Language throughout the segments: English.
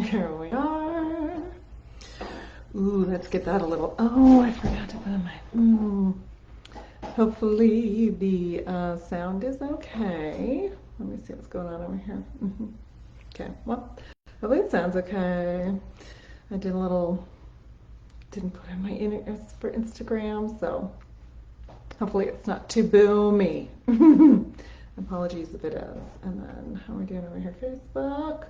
Here we are. Ooh, let's get that a little. Oh, I forgot to put on my. Hopefully the sound is okay. Let me see what's going on over here. Okay, well, hopefully it sounds okay. I did a little. Didn't put in my for Instagram, so hopefully it's not too boomy. Apologies if it is. And then how are we doing over here? Facebook.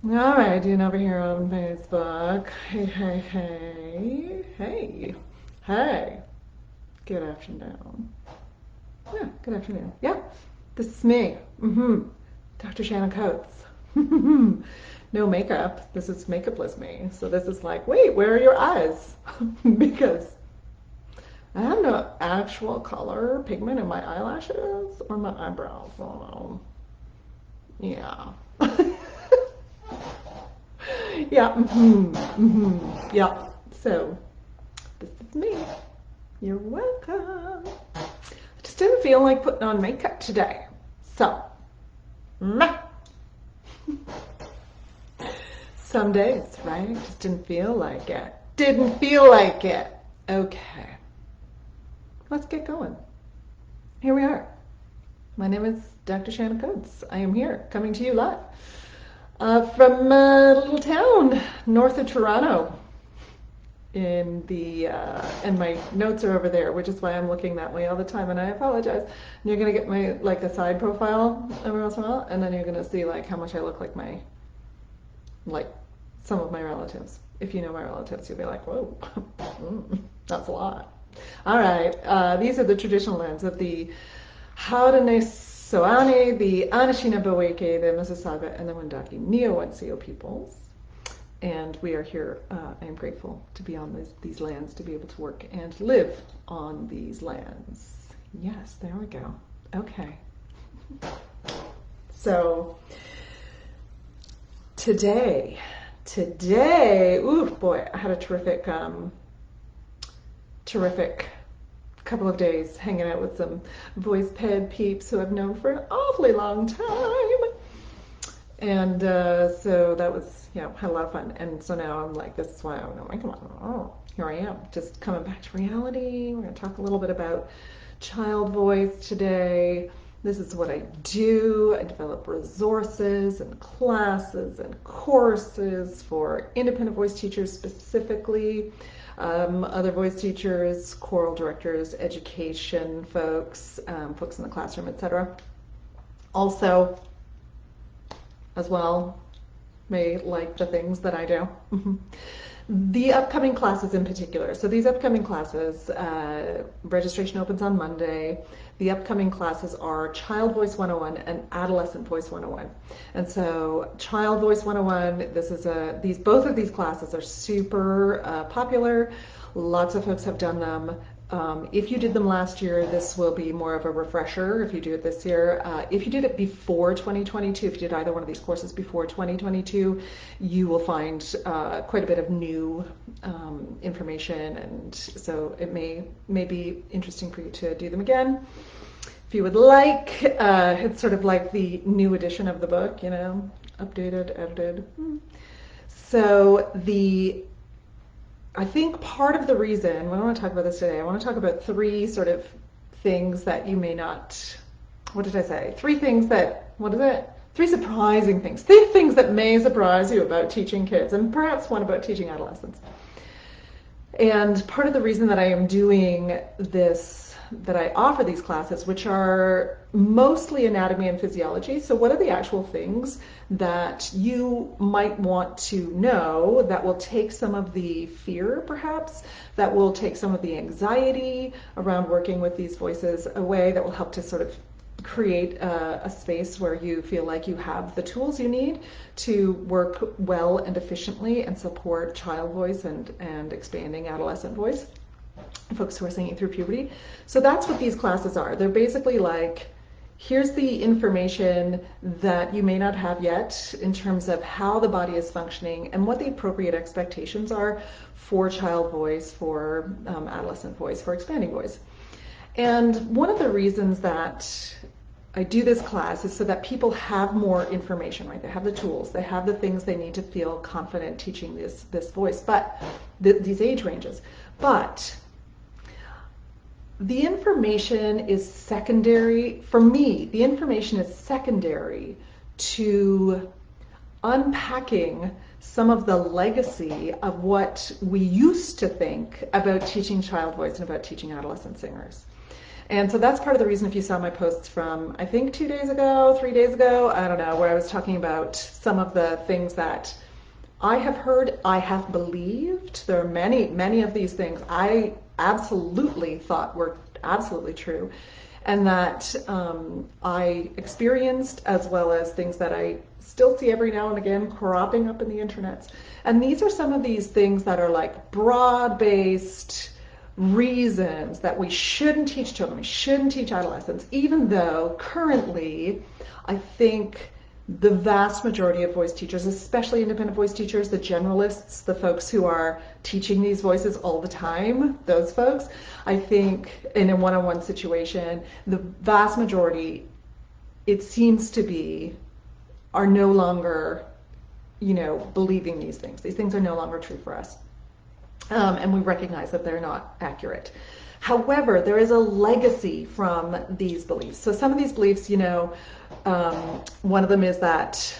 All right, doing over here on Facebook. Hey. Good afternoon. Yeah, good afternoon. Yeah, this is me. Dr. Shannon Coates. No makeup. This is makeupless me. So this is like, wait, where are your eyes? Because I have no actual color pigment in my eyelashes or my eyebrows. So, yeah. Yeah. Yeah. So this is me. You're welcome. I just didn't feel like putting on makeup today. So, some days, right? Just didn't feel like it. Didn't feel like it. Okay. Let's get going. Here we are. My name is Dr. Shannon Coates. I am here, coming to you live from a little town north of Toronto. And my notes are over there, which is why I'm looking that way all the time, and I apologize. And you're gonna get my a side profile every once in a while, and then you're gonna see how much I look like some of my relatives. If you know my relatives, you'll be like, whoa, that's a lot. All right, these are the traditional lands of the Haudenosaunee, the Anishinaabe, the Mississauga, and the Wendake Neo-Wentzio peoples. And we are here. I am grateful to be on these lands, to be able to work and live on these lands. Yes, there we go. Okay. So today, ooh boy, I had a terrific couple of days hanging out with some voice ped peeps who I've known for an awfully long time. And so that was, had a lot of fun. And so now I'm like, this is why I'm like, come on, here I am, just coming back to reality. We're going to talk a little bit about child voice today. This is what I do. I develop resources and classes and courses for independent voice teachers specifically, other voice teachers, choral directors, education folks, folks in the classroom, etc. Also, as well, may like the things that I do. The upcoming classes in particular. So these upcoming classes, registration opens on Monday. The upcoming classes are Child Voice 101 and Adolescent Voice 101. And so Child Voice 101, both of these classes are super popular. Lots of folks have done them. If you did them last year, this will be more of a refresher if you do it this year. If you did it before 2022, if you did either one of these courses before 2022, you will find quite a bit of new information, and so it may be interesting for you to do them again. If you would like, it's sort of like the new edition of the book, updated, edited. So I think part of the reason, when I want to talk about this today, I want to talk about three sort of things that you may not, what did I say? Three surprising things. Three things that may surprise you about teaching kids, and perhaps one about teaching adolescents. And part of the reason that I am doing this, that I offer these classes, which are mostly anatomy and physiology. So what are the actual things that you might want to know that will take some of the fear, perhaps, that will take some of the anxiety around working with these voices away, that will help to sort of create a space where you feel like you have the tools you need to work well and efficiently and support child voice and expanding adolescent voice, folks who are singing through puberty. So that's what these classes are. They're basically like, here's the information that you may not have yet in terms of how the body is functioning and what the appropriate expectations are for child voice, for adolescent voice, for expanding voice. And one of the reasons that I do this class is so that people have more information, right? They have the tools, they have the things they need to feel confident teaching this voice, but these age ranges. But the information is secondary. For me, the information is secondary to unpacking some of the legacy of what we used to think about teaching child voice and about teaching adolescent singers. And so that's part of the reason, if you saw my posts from, I think 2 days ago, 3 days ago, I don't know, where I was talking about some of the things that I have heard, I have believed. There are many of these things I absolutely thought were absolutely true, and that I experienced, as well as things that I still see every now and again cropping up in the internets. And these are some of these things that are like broad-based reasons that we shouldn't teach children, we shouldn't teach adolescents, even though currently I think the vast majority of voice teachers, especially independent voice teachers, the generalists, the folks who are teaching these voices all the time, those folks, I think in a one-on-one situation, the vast majority, it seems to be, are no longer, believing these things. These things are no longer true for us. And we recognize that they're not accurate. However, there is a legacy from these beliefs. So some of these beliefs, one of them is that,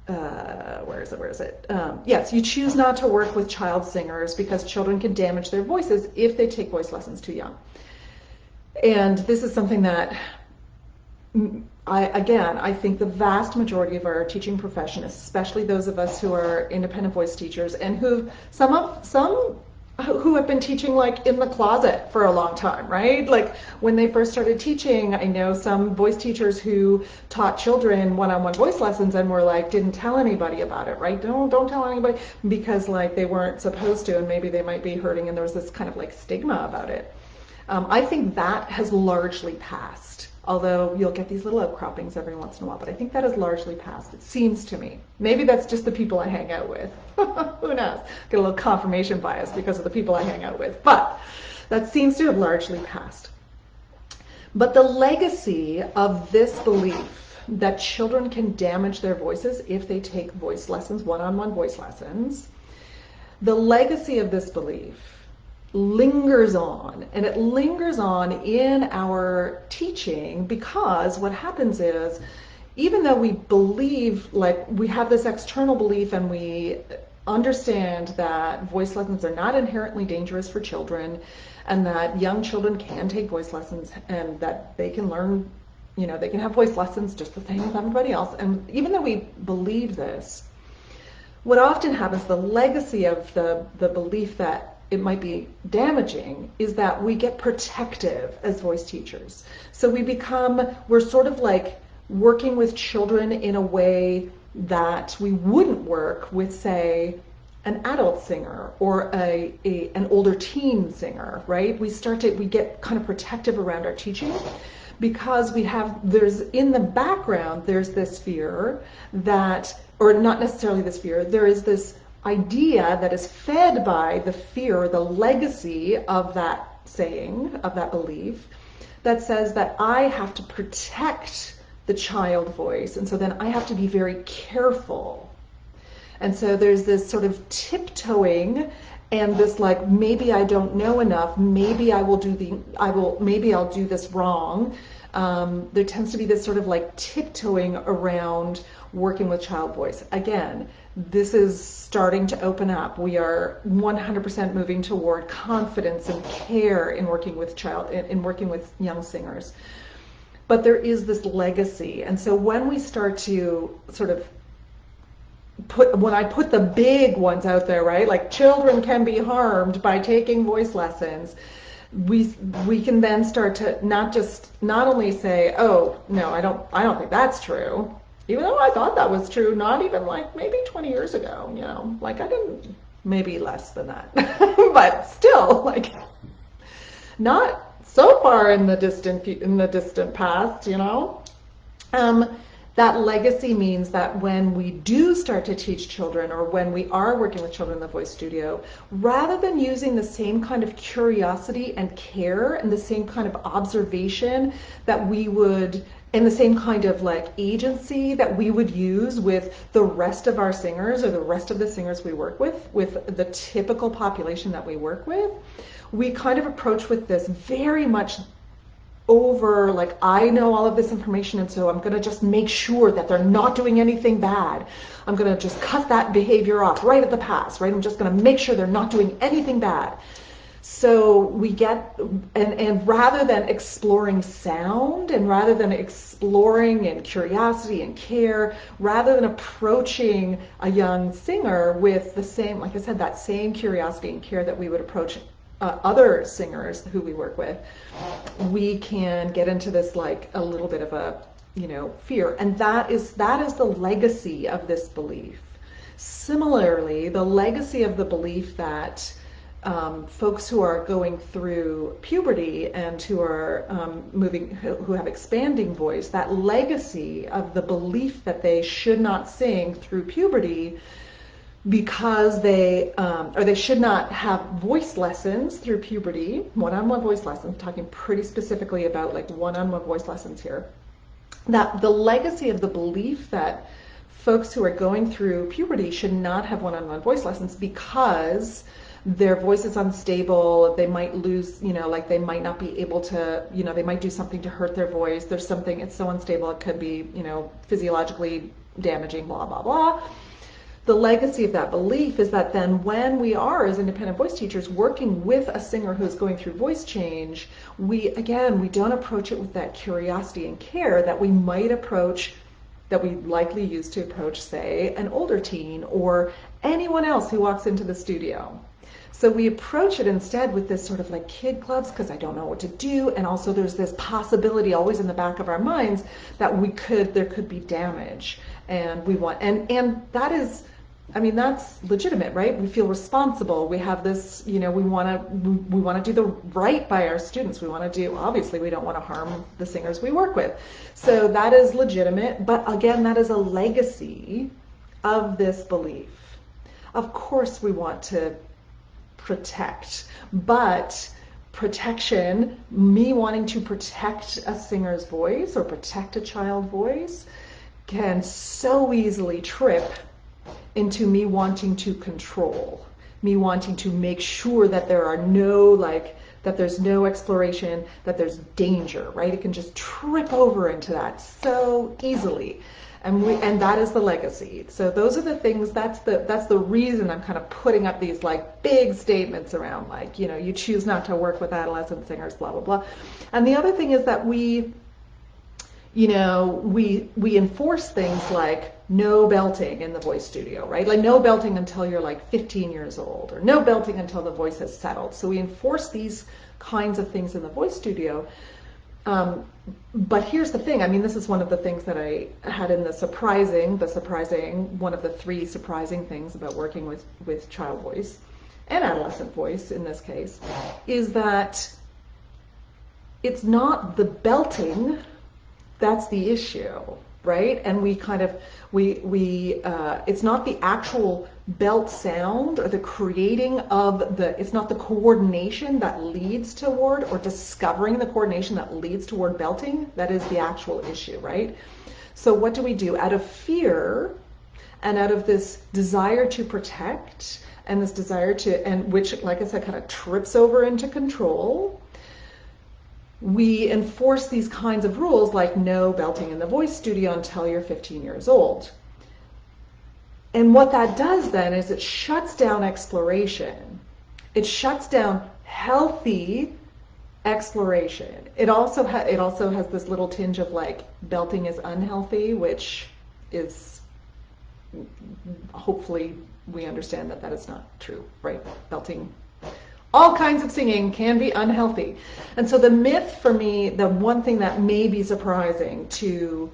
where is it? Yes, you choose not to work with child singers because children can damage their voices if they take voice lessons too young. And this is something that, I think the vast majority of our teaching profession, especially those of us who are independent voice teachers and some who have been teaching like in the closet for a long time, right? Like when they first started teaching, I know some voice teachers who taught children one-on-one voice lessons and were like, didn't tell anybody about it, right? Don't tell anybody, because like they weren't supposed to, and maybe they might be hurting, and there was this kind of like stigma about it. I think that has largely passed, although you'll get these little outcroppings every once in a while, but I think that has largely passed, it seems to me. Maybe that's just the people I hang out with. Who knows? Get a little confirmation bias because of the people I hang out with, but that seems to have largely passed. But the legacy of this belief that children can damage their voices if they take voice lessons, one-on-one voice lessons, the legacy of this belief lingers on, and it lingers on in our teaching, because what happens is, even though we believe, like we have this external belief and we understand that voice lessons are not inherently dangerous for children, and that young children can take voice lessons and that they can learn, they can have voice lessons just the same as everybody else. And even though we believe this, what often happens, the legacy of the belief that it might be damaging, is that we get protective as voice teachers. So we're sort of like working with children in a way that we wouldn't work with, say, an adult singer or an older teen singer, right? We get kind of protective around our teaching, because in the background, there's this fear that, or not necessarily this fear, there is this idea that is fed by the fear, the legacy of that saying, of that belief, that says that I have to protect the child voice, and so then I have to be very careful. And so there's this sort of tiptoeing, and this like, maybe I don't know enough, maybe I'll do this wrong. There tends to be this sort of like tiptoeing around working with child voice. Again, this is starting to open up. We are 100% moving toward confidence and care in working with young singers. But there is this legacy. And so when we start to sort of when I put the big ones out there, right, like children can be harmed by taking voice lessons, we can then start to not only say, oh no, I don't think that's true, even though I thought that was true, not even like maybe 20 years ago, like I didn't, maybe less than that, but still, like not so far in the distant past, that legacy means that when we do start to teach children, or when we are working with children in the voice studio, rather than using the same kind of curiosity and care and the same kind of observation that we would and the same kind of like agency that we would use with the rest of our singers or the rest of the singers we work with the typical population that we work with, we kind of approach with this very much over, like, I know all of this information, and so I'm going to just make sure that they're not doing anything bad. I'm going to just cut that behavior off right at the pass, right? I'm just going to make sure they're not doing anything bad. So we get, and rather than exploring sound, and rather than exploring and curiosity and care, rather than approaching a young singer with the same, like I said, that same curiosity and care that we would approach other singers who we work with, we can get into this like a little bit of a, fear. And that is the legacy of this belief. Similarly, the legacy of the belief that folks who are going through puberty and who are who have expanding voice, that legacy of the belief that they should not sing through puberty because they should not have voice lessons through puberty, one-on-one voice lessons, talking pretty specifically about like one-on-one voice lessons here, that the legacy of the belief that folks who are going through puberty should not have one-on-one voice lessons because their voice is unstable, they might lose, like they might not be able to, they might do something to hurt their voice, there's something, it's so unstable, it could be, physiologically damaging, blah, blah, blah. The legacy of that belief is that then when we are, as independent voice teachers, working with a singer who's going through voice change, we don't approach it with that curiosity and care that we might approach, that we likely use to approach, say, an older teen or anyone else who walks into the studio. So we approach it instead with this sort of like kid gloves, because I don't know what to do, and also there's this possibility always in the back of our minds that there could be damage, and we want, and that is, that's legitimate, right? We feel responsible. We have this, we want to do the right by our students. We want to do, obviously, we don't want to harm the singers we work with. So that is legitimate, but again, that is a legacy of this belief. Of course, we want to protect, but protection, me wanting to protect a singer's voice or protect a child voice, can so easily trip into me wanting to control, me wanting to make sure that there are no, that there's no exploration, that there's danger, right? It can just trip over into that so easily. And that is the legacy. So those are the things, that's the reason I'm kind of putting up these like big statements around like, you choose not to work with adolescent singers, blah, blah, blah. And the other thing is that we enforce things like no belting in the voice studio, right? Like no belting until you're like 15 years old, or no belting until the voice has settled. So we enforce these kinds of things in the voice studio. But here's the thing, this is one of the things that I had in one of the three surprising things about working with child voice and adolescent voice in this case, is that it's not the belting that's the issue, right? And we kind of, it's not the actual belt sound or the creating of it's not the coordination that leads toward, or discovering the coordination that leads toward belting, that is the actual issue, right? So what do we do? Out of fear and out of this desire to protect and this desire to, and which, like I said, kind of trips over into control, we enforce these kinds of rules like no belting in the voice studio until you're 15 years old. And what that does then is it shuts down exploration. It shuts down healthy exploration. It also has this little tinge of like belting is unhealthy, which is, hopefully we understand that is not true, right? Belting, all kinds of singing can be unhealthy. And so the myth for me, the one thing that may be surprising to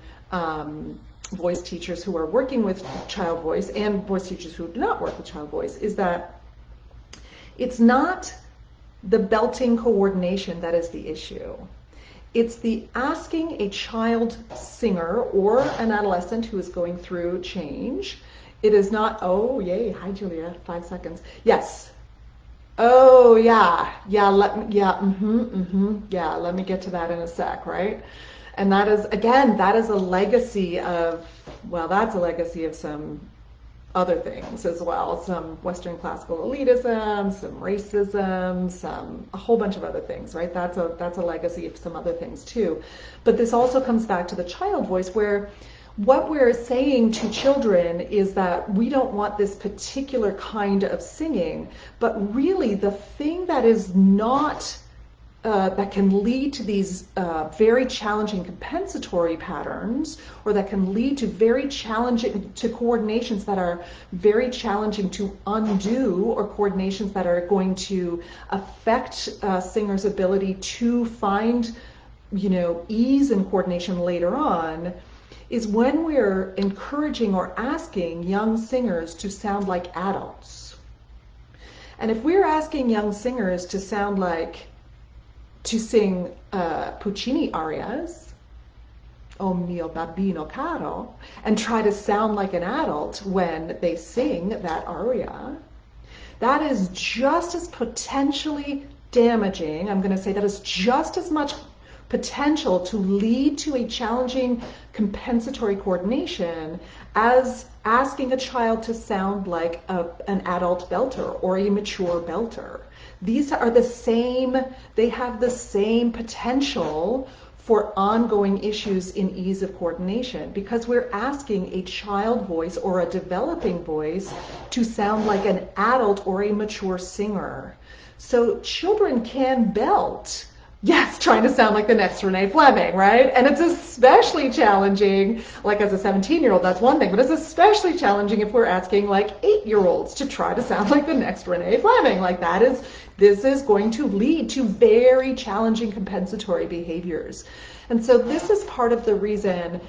voice teachers who are working with child voice and voice teachers who do not work with child voice, is that it's not the belting coordination that is the issue. It's the asking a child singer or an adolescent who is going through change. It is not, oh, yay, hi, Julia, 5 seconds. Yes. Oh, yeah, let me get to that in a sec, right? And that is, again, that is a legacy of, well, that's a legacy of some other things as well, some Western classical elitism, some racism, a whole bunch of other things, right? That's a legacy of some other things too. But this also comes back to the child voice, where what we're saying to children is that we don't want this particular kind of singing, but really the thing that is not that can lead to these very challenging compensatory patterns, or that can lead to very challenging, to coordinations that are very challenging to undo, or coordinations that are going to affect singers' ability to find, ease and coordination later on, is when we're encouraging or asking young singers to sound like adults. And if we're asking young singers to sing Puccini arias, O mio bambino caro, and try to sound like an adult when they sing that aria, that is just as potentially damaging. I'm going to say that is just as much potential to lead to a challenging compensatory coordination as asking a child to sound like an adult belter or a mature belter. These are the same, they have the same potential for ongoing issues in ease of coordination, because we're asking a child voice or a developing voice to sound like an adult or a mature singer. So children can belt, yes, trying to sound like the next Renee Fleming, right? And it's especially challenging, like as a 17-year-old, that's one thing, but it's especially challenging if we're asking like 8-year-olds to try to sound like the next Renee Fleming. Like this is going to lead to very challenging compensatory behaviors. And so this is part of the reason,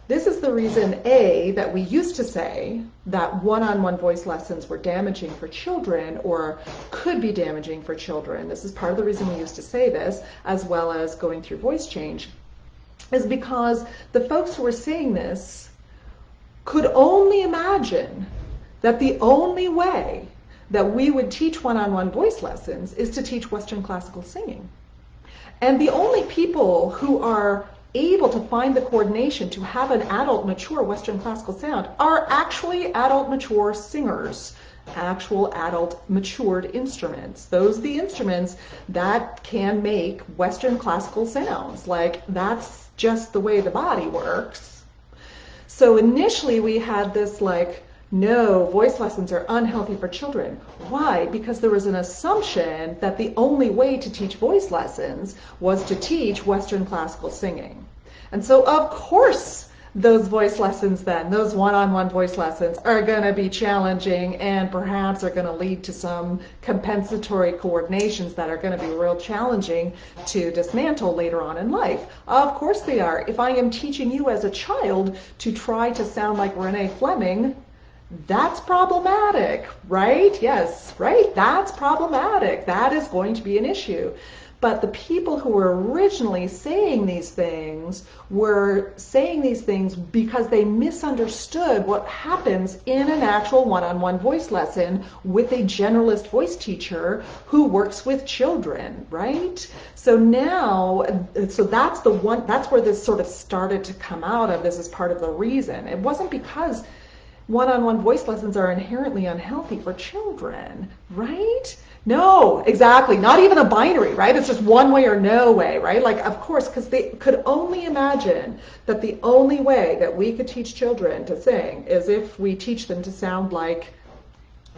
this is the reason, A, that we used to say that one-on-one voice lessons were damaging for children, or could be damaging for children. This is part of the reason we used to say this, as well as going through voice change, is because the folks who were saying this could only imagine that the only way that we would teach one-on-one voice lessons is to teach Western classical singing. And the only people who are able to find the coordination to have an adult, mature Western classical sound are actually adult, mature singers, actual adult, matured instruments. Those are the instruments that can make Western classical sounds. Like, that's just the way the body works. So initially we had this like, no, voice lessons are unhealthy for children. Why? Because there was an assumption that the only way to teach voice lessons was to teach Western classical singing. And so, of course, those voice lessons then, those one-on-one voice lessons are going to be challenging and perhaps are going to lead to some compensatory coordinations that are going to be real challenging to dismantle later on in life. Of course they are. If I am teaching you as a child to try to sound like Renee Fleming, that's problematic, right? Yes, right? That's problematic. That is going to be an issue. But the people who were originally saying these things were saying these things because they misunderstood what happens in an actual one-on-one voice lesson with a generalist voice teacher who works with children, right? So now, so that's where this sort of started to come out of. This is part of the reason. It wasn't because one-on-one voice lessons are inherently unhealthy for children, right? No, exactly. Not even a binary, right? It's just one way or no way, right? Like, of course, because they could only imagine that the only way that we could teach children to sing is if we teach them to sound like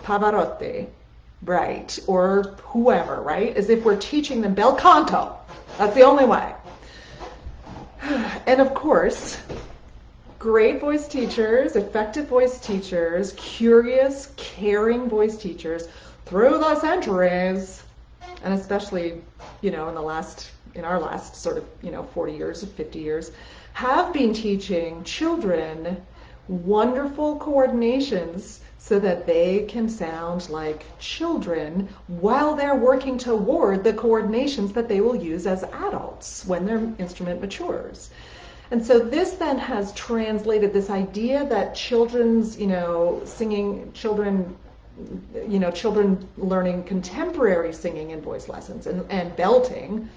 Pavarotti, right? Or whoever, right? As if we're teaching them bel canto. That's the only way. And of course, great voice teachers, effective voice teachers, curious, caring voice teachers through the centuries, and especially, in our last sort of, 40 years or 50 years, have been teaching children wonderful coordinations so that they can sound like children while they're working toward the coordinations that they will use as adults when their instrument matures. And so this then has translated this idea that children's, children learning contemporary singing in voice lessons and belting,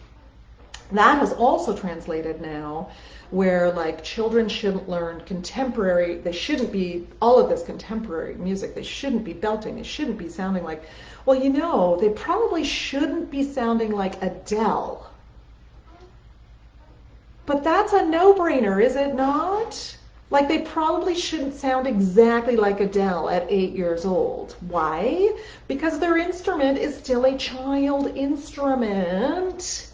That has also translated now where like children shouldn't learn contemporary, they shouldn't be all of this contemporary music, they shouldn't be belting, they shouldn't be sounding like, well, you know, they probably shouldn't be sounding like Adele. But that's a no-brainer, is it not? Like they probably shouldn't sound exactly like Adele at 8 years old. Why? Because their instrument is still a child instrument.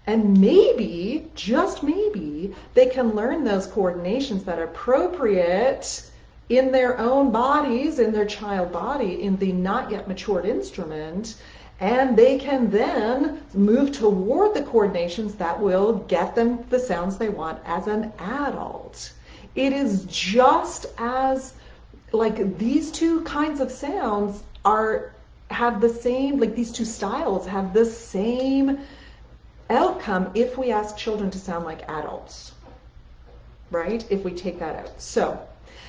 And maybe, just maybe, they can learn those coordinations that are appropriate in their own bodies, in their child body, in the not yet matured instrument, and they can then move toward the coordinations that will get them the sounds they want as an adult. It is just as, like, these two kinds of sounds have the same, like these two styles have the same outcome if we ask children to sound like adults, right? If we take that out. So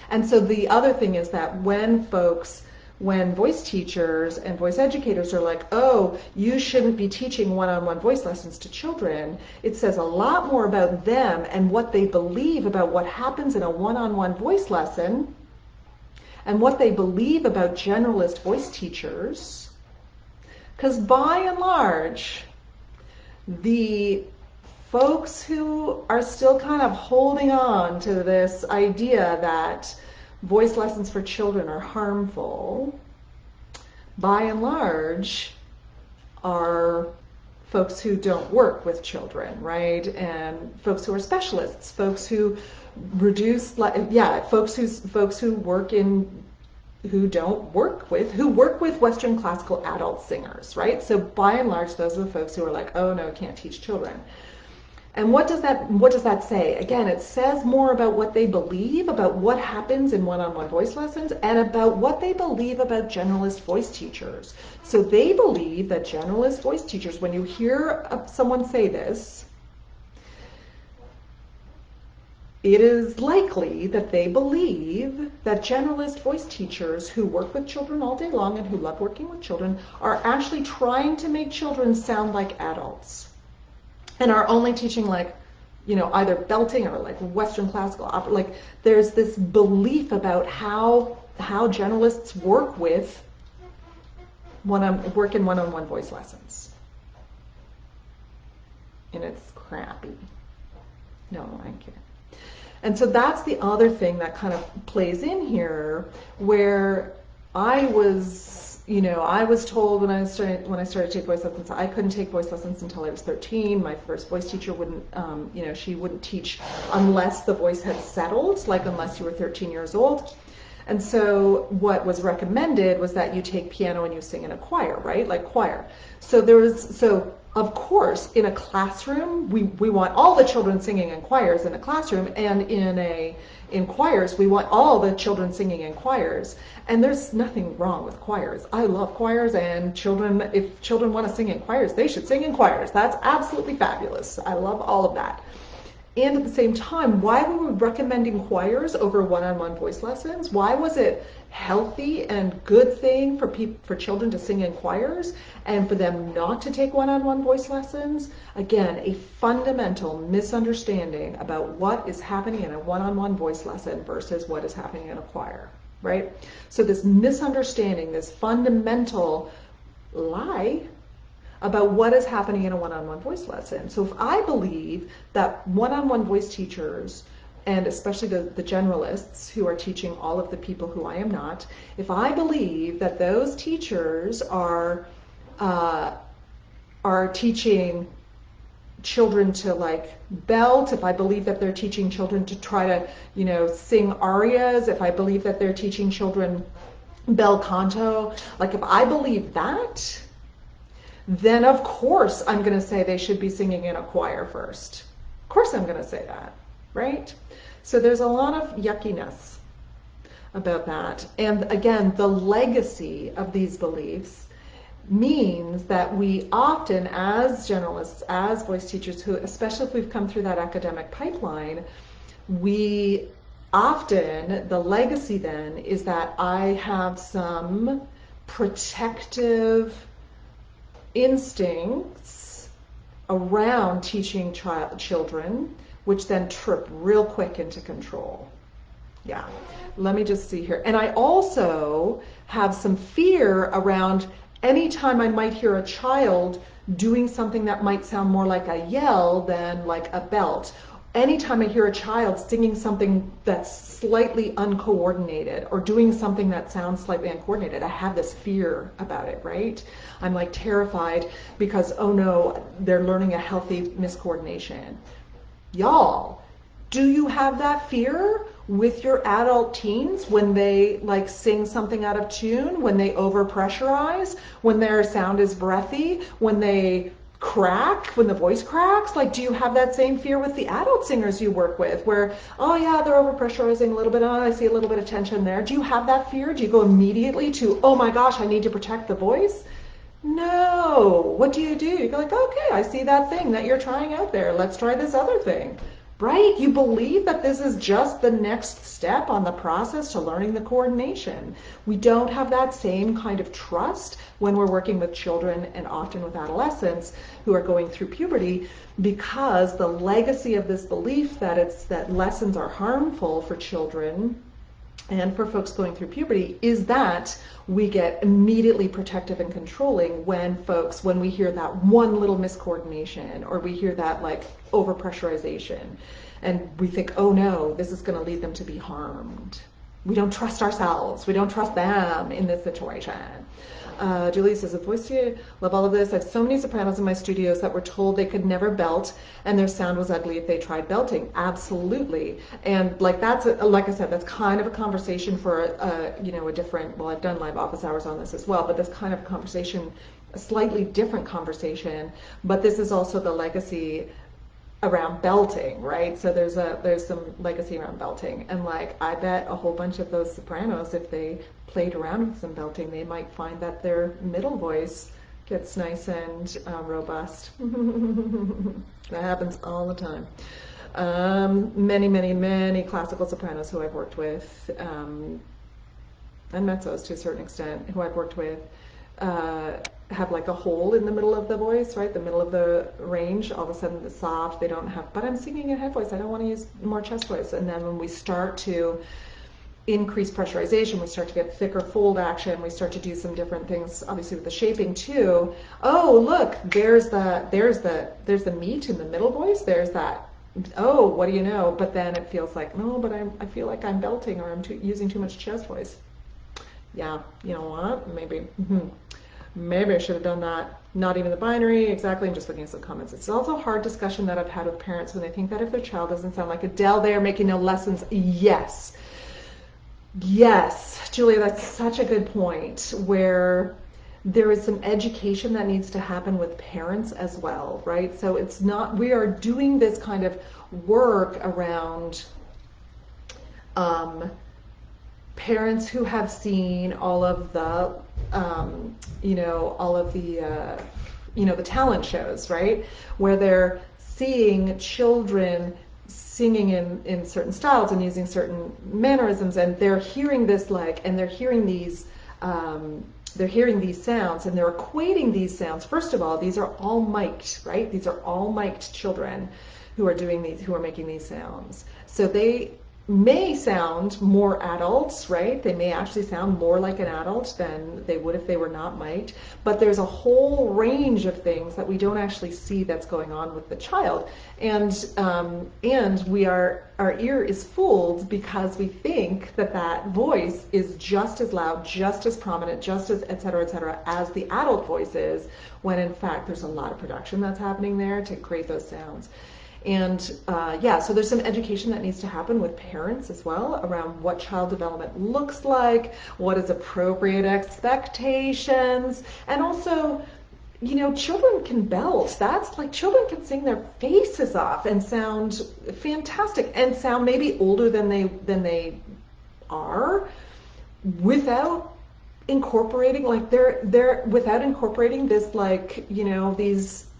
the other thing is that when voice teachers and voice educators are like, oh, you shouldn't be teaching one-on-one voice lessons to children, it says a lot more about them and what they believe about what happens in a one-on-one voice lesson and what they believe about generalist voice teachers. Because by and large, the folks who are still kind of holding on to this idea that voice lessons for children are harmful, by and large, are folks who don't work with children, right? And folks who are specialists, folks who who work with Western classical adult singers, right? So by and large, those are the folks who are like, oh no, can't teach children. And what does that say? Again, it says more about what they believe about what happens in one-on-one voice lessons and about what they believe about generalist voice teachers. So they believe that generalist voice teachers, when you hear someone say this, it is likely that they believe that generalist voice teachers who work with children all day long and who love working with children are actually trying to make children sound like adults and are only teaching like, you know, either belting or like Western classical opera. Like there's this belief about how generalists work in one-on-one voice lessons. And it's crappy. No, I can't. And so that's the other thing that kind of plays in here, where I was told when I started to take voice lessons, I couldn't take voice lessons until I was 13. My first voice teacher wouldn't, she wouldn't teach unless the voice had settled, like unless you were 13 years old. And so what was recommended was that you take piano and you sing in a choir, right? Like choir. So of course, in a classroom, we want all the children singing in choirs in a classroom, and in choirs, we want all the children singing in choirs. And there's nothing wrong with choirs. I love choirs, and if children want to sing in choirs, they should sing in choirs. That's absolutely fabulous. I love all of that. And at the same time, why were we recommending choirs over one-on-one voice lessons? Why was it healthy and good thing for children to sing in choirs and for them not to take one-on-one voice lessons? Again, a fundamental misunderstanding about what is happening in a one-on-one voice lesson versus what is happening in a choir, right? So this misunderstanding, this fundamental lie about what is happening in a one-on-one voice lesson. So if I believe that one-on-one voice teachers, and especially the generalists who are teaching all of the people who I am not, if I believe that those teachers are teaching children to like belt, if I believe that they're teaching children to try to, sing arias, if I believe that they're teaching children bel canto, like if I believe that, then of course I'm going to say they should be singing in a choir first. Of course I'm going to say that, right? So there's a lot of yuckiness about that. And again, the legacy of these beliefs means that we often, as generalists, as voice teachers, who, especially if we've come through that academic pipeline, the legacy then is that I have some protective instincts around teaching children, which then trip real quick into control. Yeah, let me just see here. And I also have some fear around anytime I might hear a child doing something that might sound more like a yell than like a belt. Anytime I hear a child singing something that's slightly uncoordinated or doing something that sounds slightly uncoordinated, I have this fear about it, right? I'm like terrified because, oh no, they're learning a healthy miscoordination. Y'all, do you have that fear with your adult teens when they like sing something out of tune, when they overpressurize, when their sound is breathy, when they crack, when the voice cracks? Like, do you have that same fear with the adult singers you work with where, oh yeah, they're overpressurizing a little bit, oh, I see a little bit of tension there. Do you have that fear? Do you go immediately to, oh my gosh, I need to protect the voice? No. What do? You go like, okay, I see that thing that you're trying out there. Let's try this other thing. Right? You believe that this is just the next step on the process to learning the coordination. We don't have that same kind of trust when we're working with children and often with adolescents who are going through puberty, because the legacy of this belief that lessons are harmful for children and for folks going through puberty is that we get immediately protective and controlling when we hear that one little miscoordination or we hear that like overpressurization, and we think, oh no, this is going to lead them to be harmed. We don't trust ourselves. We don't trust them in this situation. Julie says, the voice studio, love all of this. I have so many sopranos in my studios that were told they could never belt and their sound was ugly if they tried belting. Absolutely. And like like I said, that's kind of a conversation for a different, well, I've done live office hours on this as well, but this kind of conversation, a slightly different conversation, but this is also the legacy around belting, right? So there's some legacy around belting, and like I bet a whole bunch of those sopranos, if they played around with some belting, they might find that their middle voice gets nice and robust. That happens all the time. Many classical sopranos who I've worked with, and mezzos to a certain extent, who I've worked with, have like a hole in the middle of the voice, right? The middle of the range, all of a sudden it's soft, they don't have, but I'm singing in head voice, I don't want to use more chest voice. And then when we start to increase pressurization, we start to get thicker fold action, we start to do some different things, obviously with the shaping too. Oh, look, there's the meat in the middle voice, there's that, oh, what do you know? But then it feels like, no, but I feel like I'm belting or I'm using too much chest voice. Yeah, you know what, maybe I should have done that. Not even the binary, exactly, I'm just looking at some comments. It's also a hard discussion that I've had with parents when they think that if their child doesn't sound like Adele, they are making no lessons. Yes, Julia, that's such a good point, where there is some education that needs to happen with parents as well, right? So it's not, we are doing this kind of work around parents who have seen all of the, the talent shows, right? Where they're seeing children singing in certain styles and using certain mannerisms, and they're hearing this they're hearing these sounds, and they're equating these sounds. First of all, these are all mic'd, right? These are all mic'd children who are making these sounds. So they may sound more adults, right? They may actually sound more like an adult than they would if they were not mic'd. But there's a whole range of things that we don't actually see that's going on with the child. And our ear is fooled because we think that voice is just as loud, just as prominent, just as et cetera, as the adult voice is, when in fact there's a lot of production that's happening there to create those sounds. And so there's some education that needs to happen with parents as well around what child development looks like, what is appropriate expectations, and also, children can belt. That's like, children can sing their faces off and sound fantastic and sound maybe older than they are, without incorporating this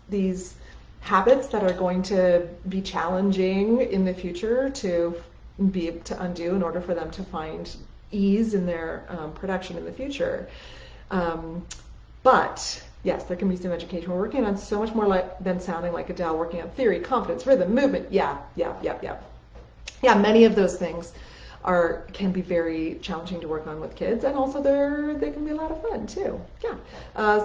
these habits that are going to be challenging in the future to be able to undo in order for them to find ease in their production in the future. But Yes, there can be some education. We're working on so much more than sounding like Adele, working on theory, confidence, rhythm, movement. Yeah. Yeah, many of those things can be very challenging to work on with kids, and also they can be a lot of fun too. Yeah.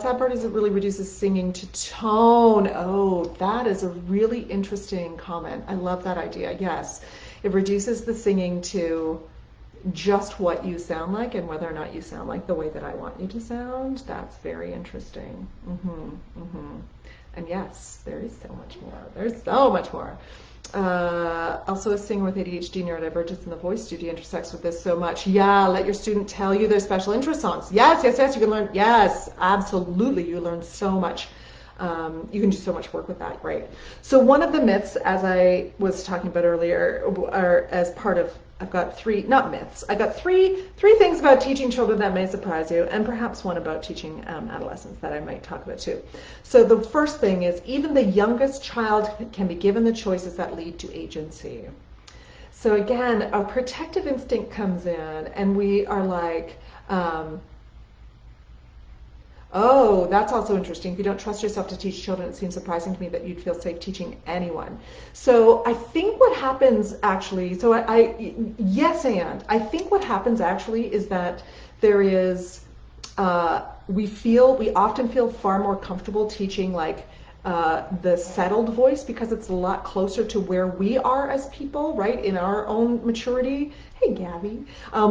Sad part is it really reduces singing to tone. Oh, that is a really interesting comment. I love that idea. Yes, it reduces the singing to just what you sound like and whether or not you sound like the way that I want you to sound. That's very interesting. And yes, there is so much more. There's so much more. Also, a singer with ADHD neurodivergence in the voice studio intersects with this so much. Yeah, let your student tell you their special interest songs. Yes, you can learn. Yes, absolutely, you learn so much. You can do so much work with that, right? So one of the myths, as I was talking about earlier, are as part of, I've got three, not myths, I got three things about teaching children that may surprise you, and perhaps one about teaching adolescents that I might talk about too. So the first thing is, even the youngest child can be given the choices that lead to agency. So again, a protective instinct comes in, and we are like, oh, that's also interesting. If you don't trust yourself to teach children, it seems surprising to me that you'd feel safe teaching anyone. So I think what happens actually, so yes, and I think what happens actually is that there is, we often feel far more comfortable teaching like the settled voice because it's a lot closer to where we are as people, right, in our own maturity. Hey, Gabby.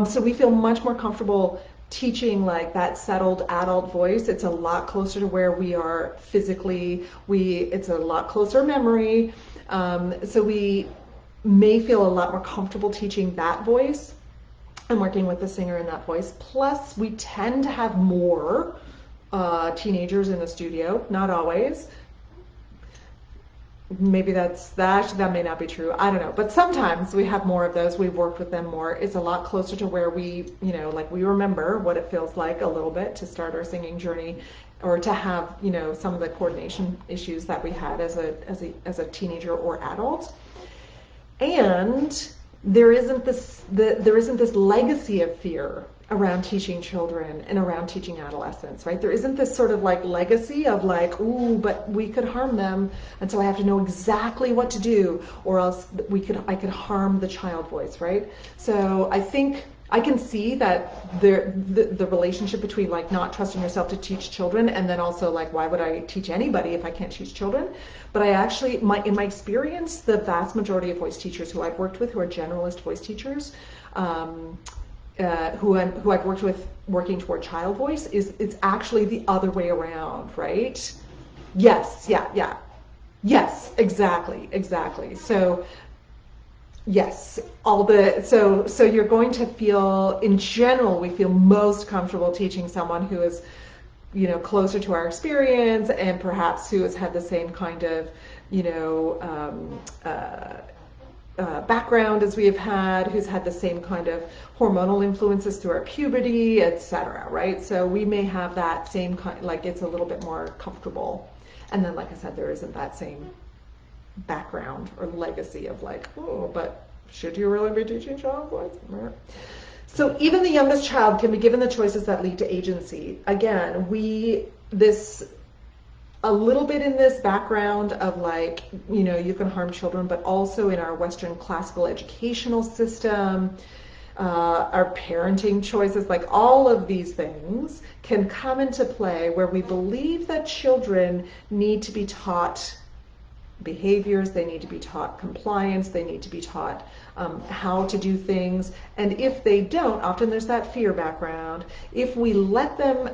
So we feel much more comfortable teaching like that settled adult voice. It's a lot closer to where we are physically. It's a lot closer memory. So we may feel a lot more comfortable teaching that voice and working with the singer in that voice. Plus, we tend to have more teenagers in the studio, not always. Maybe that may not be true. I don't know. But sometimes we have more of those. We've worked with them more. It's a lot closer to where we remember what it feels like a little bit to start our singing journey, or to have, some of the coordination issues that we had as a teenager or adult. And there isn't this legacy of fear around teaching children and around teaching adolescents, right? There isn't this sort of like legacy of like, ooh, but we could harm them, and so I have to know exactly what to do, or else I could harm the child voice, right? So I think I can see that the relationship between like not trusting yourself to teach children, and then also like, why would I teach anybody if I can't teach children? But I actually, in my experience, the vast majority of voice teachers who I've worked with, who are generalist voice teachers, who I've worked with working toward child voice, it's actually the other way around, right? Yes, yeah. Yes, exactly. So yes, so you're going to feel, in general, we feel most comfortable teaching someone who is, closer to our experience, and perhaps who has had the same kind of, background as we have had, who's had the same kind of hormonal influences through our puberty, etc., right? So we may have that same kind, like it's a little bit more comfortable. And then, like I said, there isn't that same background or legacy of like, oh, but should you really be teaching child voice? So even the youngest child can be given the choices that lead to agency. Again, a little bit in this background of like, you can harm children, but also in our Western classical educational system, our parenting choices, like all of these things can come into play where we believe that children need to be taught behaviors, they need to be taught compliance, they need to be taught how to do things. And if they don't, often there's that fear background. If we let them,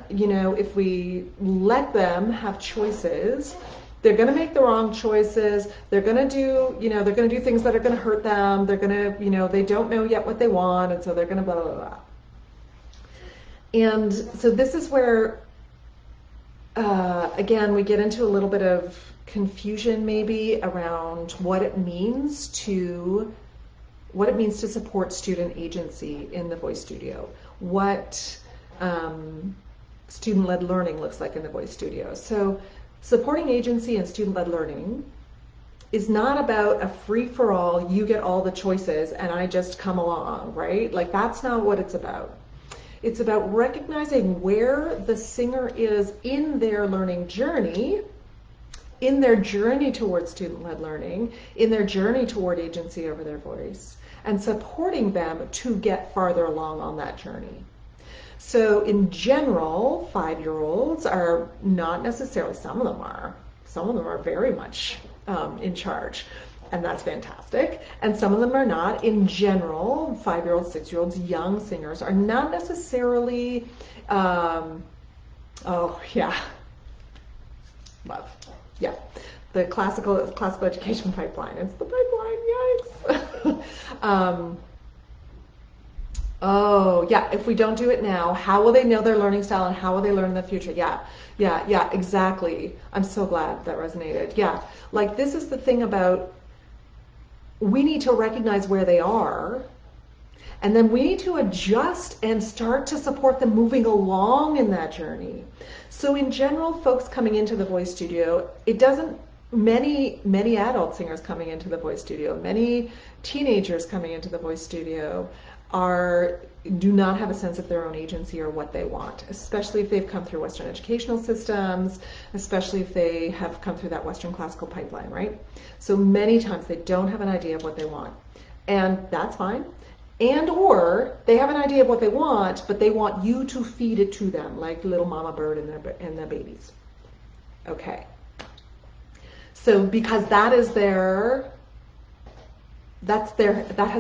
have choices, they're going to make the wrong choices. They're going to do things that are going to hurt them. They're going to, they don't know yet what they want, and so they're going to blah, blah, blah. And so this is where, again, we get into a little bit of confusion maybe around what it means to support student agency in the voice studio, what student-led learning looks like in the voice studio. So supporting agency and student-led learning is not about a free-for-all, you get all the choices and I just come along, right? Like that's not what it's about. It's about recognizing where the singer is in their learning journey, in their journey towards student-led learning, in their journey toward agency over their voice, and supporting them to get farther along on that journey. So in general, 5-year-olds are not necessarily, some of them are very much in charge, and that's fantastic. And some of them are not. In general, 5-year-olds, 6-year-olds, young singers are not necessarily, love. Yeah, the classical education pipeline. It's the pipeline, yikes. Oh, yeah, if we don't do it now, how will they know their learning style and how will they learn in the future? Yeah, exactly. I'm so glad that resonated. Yeah, like this is the thing about, we need to recognize where they are, and then we need to adjust and start to support them moving along in that journey. So in general, folks coming into the voice studio, it doesn't, many adult singers coming into the voice studio, many teenagers coming into the voice studio do not have a sense of their own agency or what they want, especially if they've come through Western educational systems, especially if they have come through that Western classical pipeline, right? So many times they don't have an idea of what they want, and that's fine. And or they have an idea of what they want, but they want you to feed it to them, like little mama bird and their babies. Okay. So because that has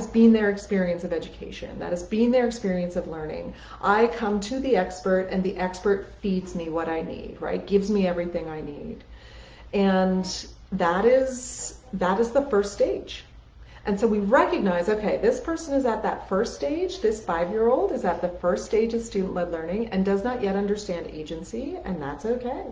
been their experience of education. That has been their experience of learning. I come to the expert, and the expert feeds me what I need, right? Gives me everything I need. And that is the first stage. And so we recognize, okay, this person is at that first stage, this 5-year-old is at the first stage of student-led learning and does not yet understand agency, and that's okay.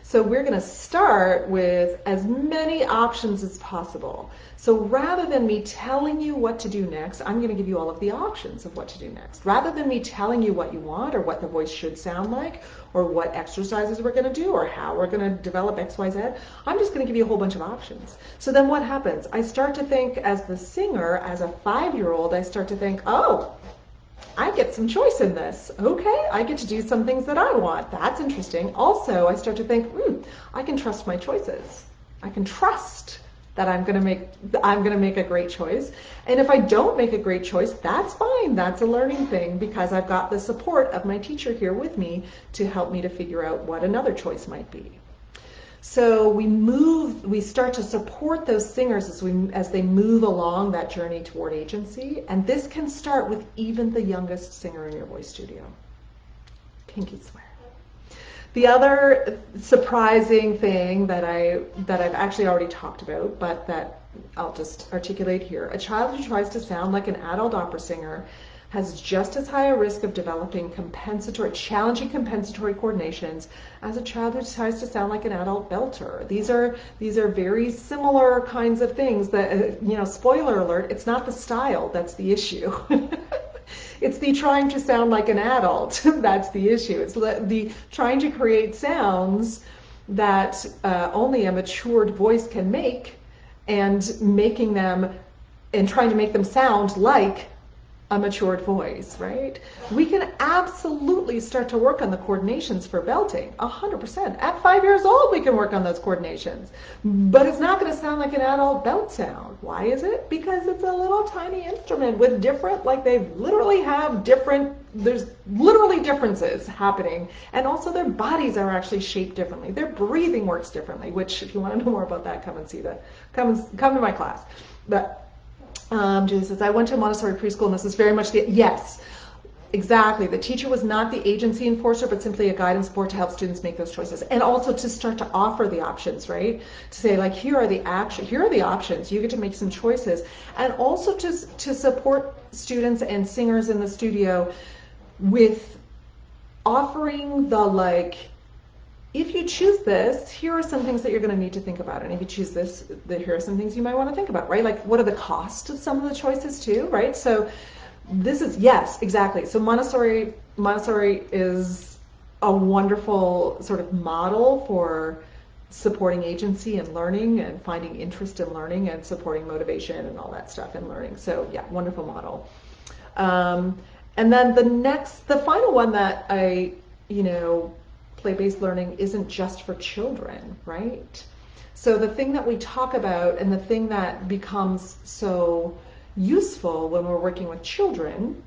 So we're going to start with as many options as possible. So rather than me telling you what to do next, I'm going to give you all of the options of what to do next. Rather than me telling you what you want or what the voice should sound like or what exercises we're going to do or how we're going to develop X, Y, Z, I'm just going to give you a whole bunch of options. So then what happens? I start to think as the singer, as a 5-year-old, I start to think, oh, I get some choice in this. Okay, I get to do some things that I want. That's interesting. Also, I start to think, I can trust my choices. I can trust that I'm going to make a great choice. And if I don't make a great choice, that's fine. That's a learning thing because I've got the support of my teacher here with me to help me to figure out what another choice might be. So we start to support those singers as they move along that journey toward agency, and this can start with even the youngest singer in your voice studio. Pinky swear. The other surprising thing that I've actually already talked about, but that I'll just articulate here, a child who tries to sound like an adult opera singer has just as high a risk of developing challenging compensatory coordinations as a child who tries to sound like an adult belter. These are very similar kinds of things that, spoiler alert, it's not the style that's the issue. It's the trying to sound like an adult that's the issue. It's the trying to create sounds that only a matured voice can make, and trying to make them sound like a matured voice, right? We can absolutely start to work on the coordinations for belting, 100%. At 5 years old, we can work on those coordinations, but it's not going to sound like an adult belt sound. Why is it? Because it's a little tiny instrument with there's literally differences happening, and also their bodies are actually shaped differently. Their breathing works differently, which if you want to know more about that, come to my class. But Julie says, I went to a Montessori preschool, and this is very much yes, exactly. The teacher was not the agency enforcer, but simply a guide and support to help students make those choices. And also to start to offer the options, right? To say, like, here are the options. You get to make some choices. And also to support students and singers in the studio with offering if you choose this, here are some things that you're going to need to think about. And if you choose this, here are some things you might want to think about, right? Like, what are the costs of some of the choices too, right? So this is, yes, exactly. So Montessori is a wonderful sort of model for supporting agency and learning and finding interest in learning and supporting motivation and all that stuff in learning. So yeah, wonderful model. And then the final one that play-based learning isn't just for children, right? So the thing that we talk about and the thing that becomes so useful when we're working with children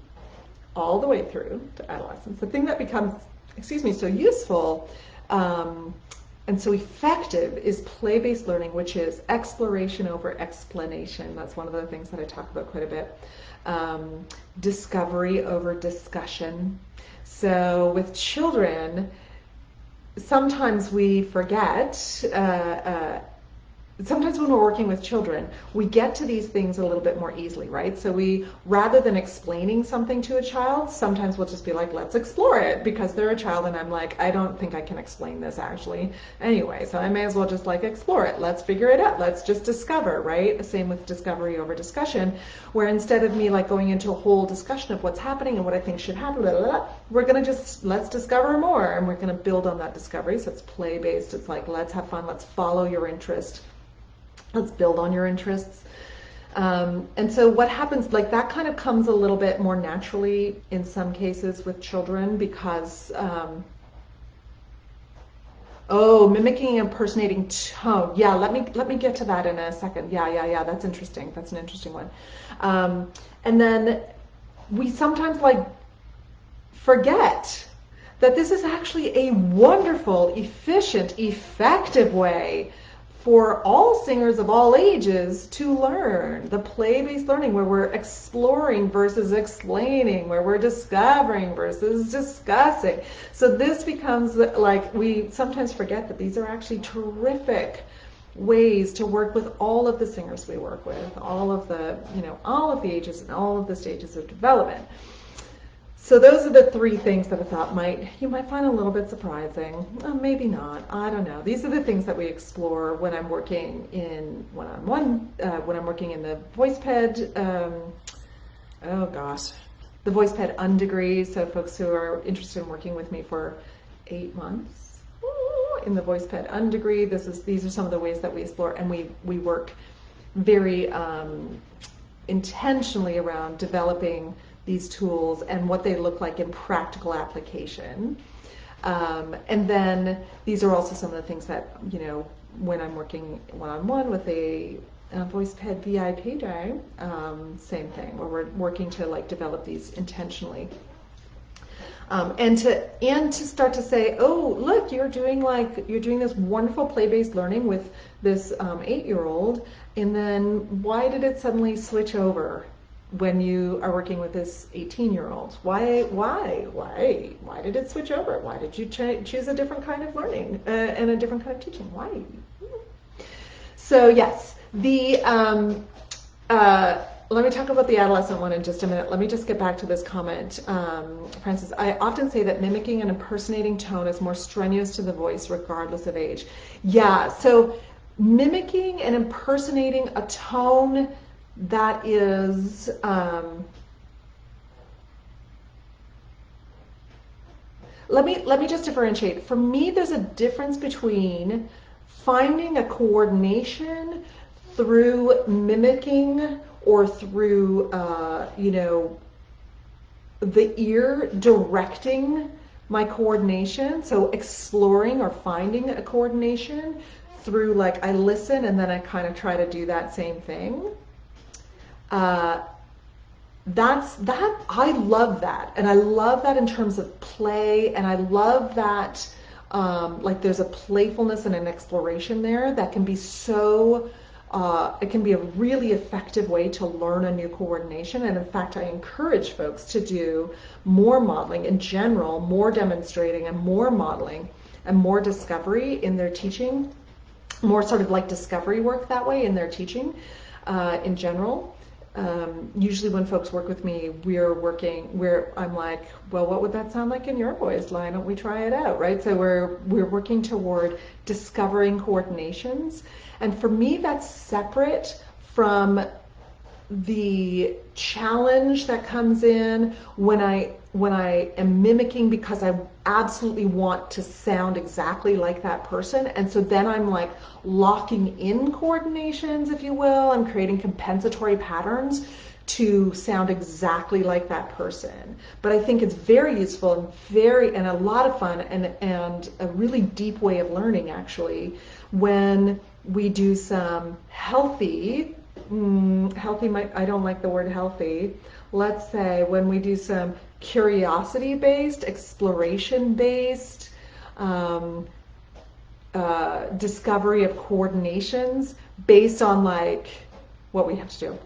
all the way through to adolescence, the thing that becomes, so useful and so effective is play-based learning, which is exploration over explanation. That's one of the things that I talk about quite a bit. Discovery over discussion. So with children, sometimes we forget, sometimes when we're working with children, we get to these things a little bit more easily, right? So we, rather than explaining something to a child, sometimes we'll just be like, let's explore it, because they're a child and I'm like, I don't think I can explain this actually. Anyway, so I may as well just like explore it. Let's figure it out. Let's just discover, right? Same with discovery over discussion, where instead of me like going into a whole discussion of what's happening and what I think should happen, blah, blah, blah, we're going to just, let's discover more, and we're going to build on that discovery. So it's play-based. It's like, let's have fun. Let's follow your interest. Let's build on your interests. And so what happens, like that kind of comes a little bit more naturally in some cases with children because, mimicking and impersonating tone. Yeah, let me get to that in a second. Yeah, that's interesting. That's an interesting one. And then we sometimes like forget that this is actually a wonderful, efficient, effective way for all singers of all ages to learn. The play-based learning, where we're exploring versus explaining, where we're discovering versus discussing. So this becomes like, we sometimes forget that these are actually terrific ways to work with all of the singers we work with, all of the ages and all of the stages of development. So those are the three things that I thought you might find a little bit surprising. Maybe not. I don't know. These are the things that we explore when I'm working in one-on-one, when I'm working in the VoicePed, the VoicePed undegree. So folks who are interested in working with me for 8 months in the VoicePed undegree, these are some of the ways that we explore, and we work very intentionally around developing these tools and what they look like in practical application. And then these are also some of the things that, when I'm working one-on-one with a VoicePed VIP day, same thing, where we're working to like develop these intentionally. And to start to say, oh, look, you're doing this wonderful play-based learning with this 8-year-old, and then why did it suddenly switch over when you are working with this 18-year-old? Why did it switch over? Why did you choose a different kind of learning and a different kind of teaching? Why? So yes, let me talk about the adolescent one in just a minute. Let me just get back to this comment. Francis, I often say that mimicking and impersonating tone is more strenuous to the voice regardless of age. Yeah, so mimicking and impersonating a tone that is let me just differentiate. For me, there's a difference between finding a coordination through mimicking or through the ear directing my coordination, so exploring or finding a coordination through, like, I listen and then I kind of try to do that same thing. I love that, and I love that in terms of play, and I love that like there's a playfulness and an exploration there that can be so it can be a really effective way to learn a new coordination. And in fact, I encourage folks to do more modeling in general, more demonstrating and more modeling and more discovery in their teaching, more sort of like discovery work that way in their teaching in general. Usually when folks work with me, I'm like, well, what would that sound like in your voice? Why don't we try it out, right? So we're working toward discovering coordinations. And for me, that's separate from the challenge that comes in when I am mimicking because I absolutely want to sound exactly like that person. And so then I'm like locking in coordinations, if you will. I'm creating compensatory patterns to sound exactly like that person. But I think it's very useful and a lot of fun and a really deep way of learning actually when we do some healthy, I don't like the word healthy. Let's say when we do some curiosity-based, exploration-based, discovery of coordinations based on like what we have to do.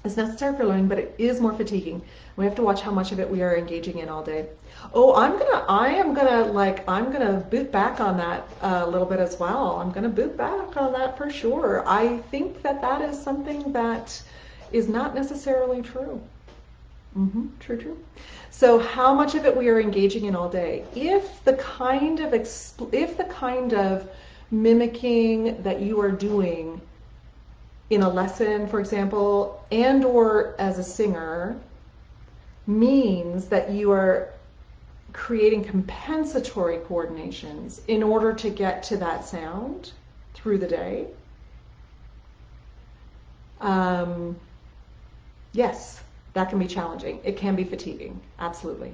It's necessary for learning, but it is more fatiguing. We have to watch how much of it we are engaging in all day. Oh, I'm gonna boot back on that a little bit as well. I'm gonna boot back on that for sure. I think that is something that is not necessarily true. True. So how much of it we are engaging in all day? If the kind of mimicking that you are doing in a lesson, for example, and or as a singer, means that you are creating compensatory coordinations in order to get to that sound through the day, yes, that can be challenging. It can be fatiguing, absolutely.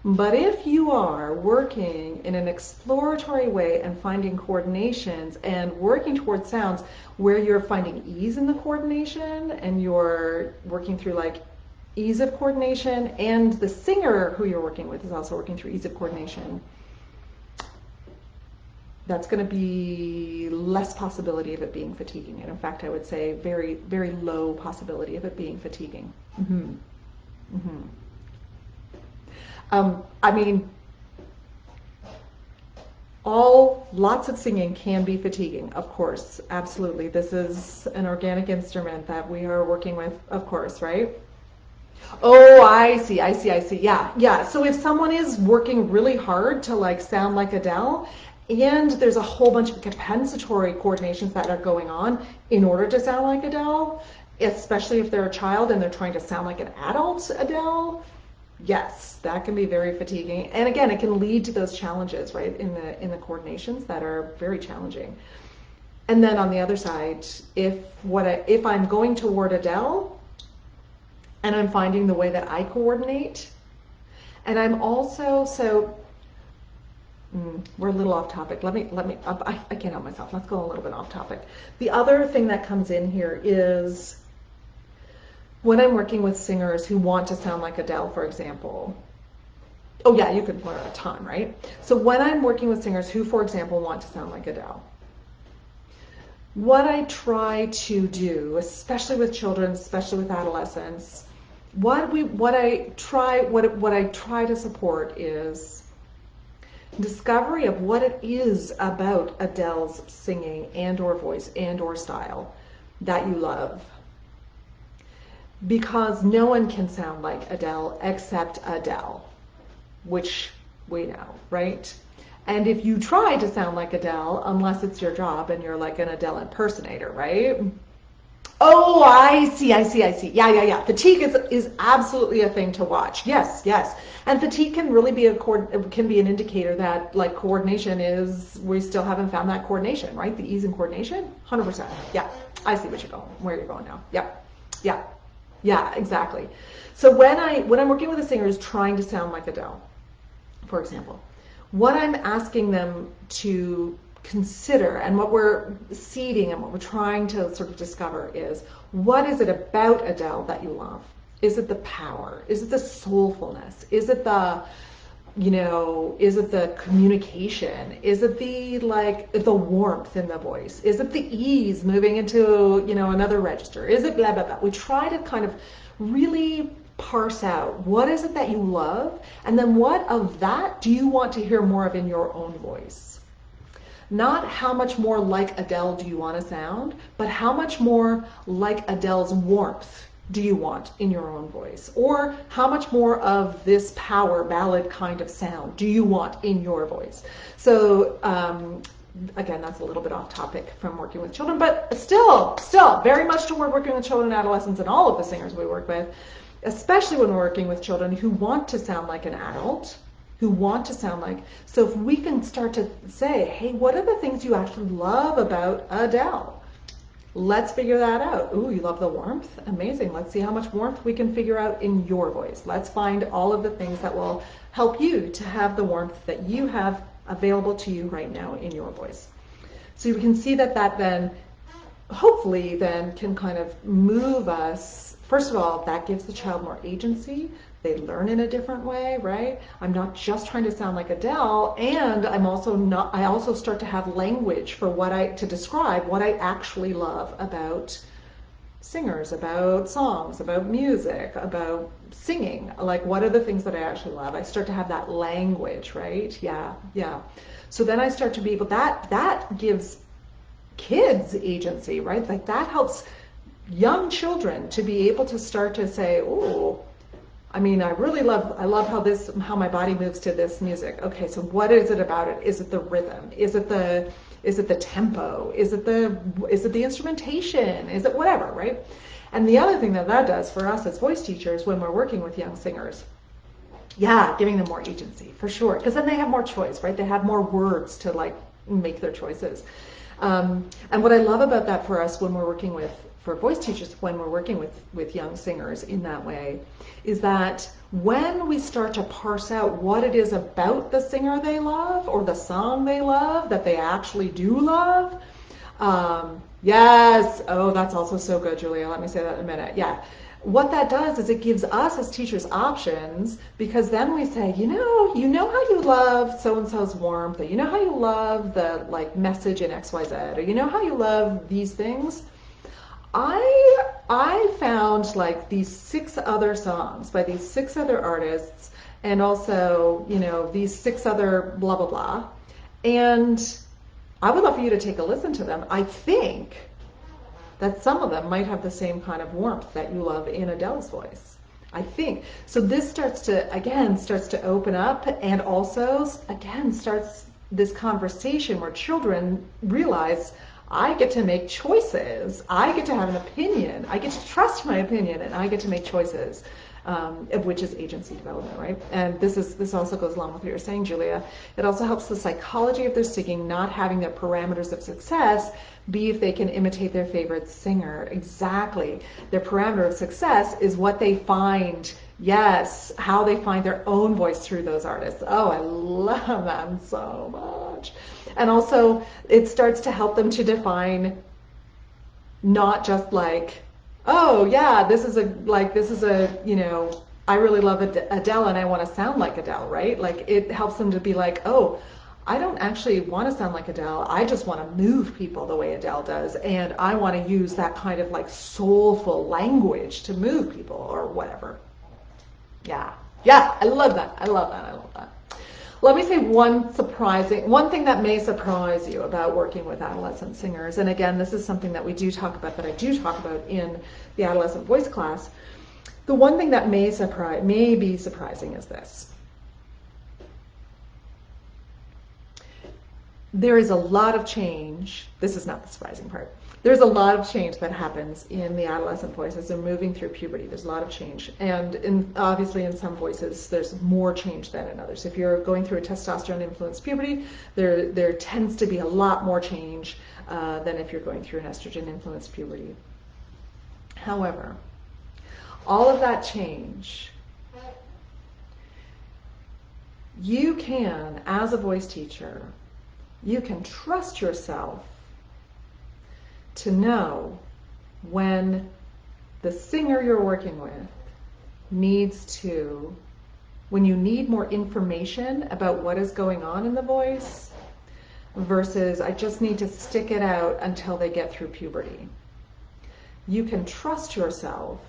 But if you are working in an exploratory way and finding coordinations and working towards sounds where you're finding ease in the coordination and you're working through like ease of coordination, and the singer who you're working with is also working through ease of coordination, that's going to be less possibility of it being fatiguing. And in fact, I would say very, very low possibility of it being fatiguing. I mean, lots of singing can be fatiguing, of course, absolutely. This is an organic instrument that we are working with, of course, right? Oh, I see. Yeah. So if someone is working really hard to like sound like Adele, and there's a whole bunch of compensatory coordinations that are going on in order to sound like Adele, especially if they're a child and they're trying to sound like an adult Adele, yes, that can be very fatiguing. And again, it can lead to those challenges, right, in the coordinations that are very challenging. And then on the other side, if I'm going toward Adele and I'm finding the way that I coordinate, and I'm also we're a little off topic. Let me. I can't help myself. Let's go a little bit off topic. The other thing that comes in here is when I'm working with singers who want to sound like Adele, for example. Oh yeah, you could learn a ton, right? So when I'm working with singers who, for example, want to sound like Adele, what I try to do, especially with children, especially with adolescents, what I try to support is discovery of what it is about Adele's singing and or voice and or style that you love. Because no one can sound like Adele except Adele, which we know, right? And if you try to sound like Adele, unless it's your job and you're like an Adele impersonator, right? Oh, I see. Yeah. Fatigue is absolutely a thing to watch. Yes. And fatigue can really be an indicator that like coordination we still haven't found that coordination, right? The ease in coordination, 100%. Yeah, I see where you're going now. Yep. Yeah, exactly. So when I'm working with a singer who's trying to sound like Adele, for example, what I'm asking them to consider and what we're seeding and what we're trying to sort of discover is, what is it about Adele that you love? Is it the power? Is it the soulfulness? Is it the communication? Is it the warmth in the voice? Is it the ease moving into, another register? Is it blah, blah, blah? We try to kind of really parse out what is it that you love, and then what of that do you want to hear more of in your own voice? Not how much more like Adele do you want to sound, but how much more like Adele's warmth do you want in your own voice? Or how much more of this power ballad kind of sound do you want in your voice? So again, that's a little bit off topic from working with children, but still very much toward working with children and adolescents and all of the singers we work with, especially when we're working with children who want to sound like an adult, so if we can start to say, hey, what are the things you actually love about Adele? Let's figure that out. Ooh, you love the warmth? Amazing. Let's see how much warmth we can figure out in your voice. Let's find all of the things that will help you to have the warmth that you have available to you right now in your voice. So you can see that then hopefully then can kind of move us. First of all, that gives the child more agency. They learn in a different way, right? I'm not just trying to sound like Adele, and I also start to have language for to describe what I actually love about singers, about songs, about music, about singing. Like, what are the things that I actually love? I start to have that language, right? Yeah. So then I start to be able, that gives kids agency, right? Like, that helps young children to be able to start to say, oh, I mean, I love how my body moves to this music. Okay, so what is it about it? Is it the rhythm? Is it the tempo? Is it the instrumentation? Is it whatever, right? And the other thing that does for us as voice teachers when we're working with young singers, giving them more agency, for sure. Because then they have more choice, right? They have more words to like make their choices. And what I love about that for us when we're working for voice teachers, when we're working with young singers in that way, is that when we start to parse out what it is about the singer they love or the song they love that they actually do love, yes, oh, that's also so good, Julia, let me say that in a minute, yeah. What that does is it gives us as teachers options, because then we say, you know how you love so-and-so's warmth, or you know how you love the like message in XYZ, or you know how you love these things. I found like these 6 other songs by these 6 other artists, and also, these 6 other blah, blah, blah. And I would love for you to take a listen to them. I think that some of them might have the same kind of warmth that you love in Adele's voice. I think. So this starts to open up, and also, again, starts this conversation where children realize, I get to make choices. I get to have an opinion. I get to trust my opinion, and I get to make choices, of which is agency development, right? And this also goes along with what you're saying, Julia. It also helps the psychology of their singing, not having their parameters of success be if they can imitate their favorite singer. Exactly. Their parameter of success is what they find. Yes, how they find their own voice through those artists. Oh, I love them so much. And also, it starts to help them to define not just like, oh yeah, this is a, I really love Adele and I want to sound like Adele, right? Like, it helps them to be like, oh, I don't actually want to sound like Adele. I just want to move people the way Adele does, and I want to use that kind of like soulful language to move people or whatever. Yeah, I love that. Let me say one thing that may surprise you about working with adolescent singers. And again, this is something that I do talk about in the adolescent voice class. The one thing that may be surprising is this. There is a lot of change. This is not the surprising part. There's a lot of change that happens in the adolescent voice as they're moving through puberty. There's a lot of change. And obviously in some voices, there's more change than in others. If you're going through a testosterone-influenced puberty, there tends to be a lot more change than if you're going through an estrogen-influenced puberty. However, all of that change, you can, as a voice teacher, you can trust yourself to know when the singer you're working with when you need more information about what is going on in the voice versus I just need to stick it out until they get through puberty. You can trust yourself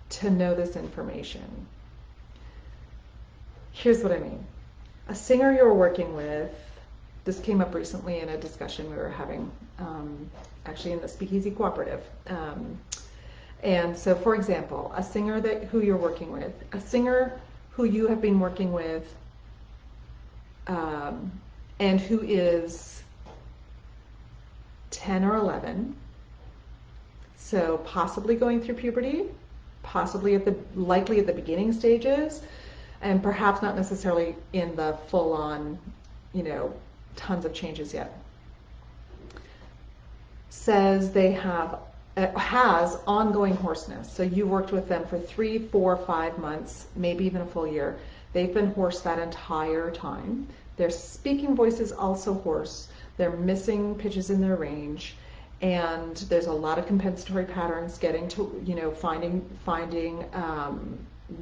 to know this information. Here's what I mean. A singer you're working with, this came up recently in a discussion we were having, actually in the Speakeasy Cooperative. And so, for example, a singer who you're working with, a singer who you have been working with, and who is 10 or 11, so possibly going through puberty, possibly likely at the beginning stages, and perhaps not necessarily in the full-on, tons of changes yet. says they has ongoing hoarseness. So you worked with them for 3, 4, 5 months, maybe even a full year. They've been hoarse that entire time. Their speaking voice is also hoarse. They're missing pitches in their range, and there's a lot of compensatory patterns getting to, finding,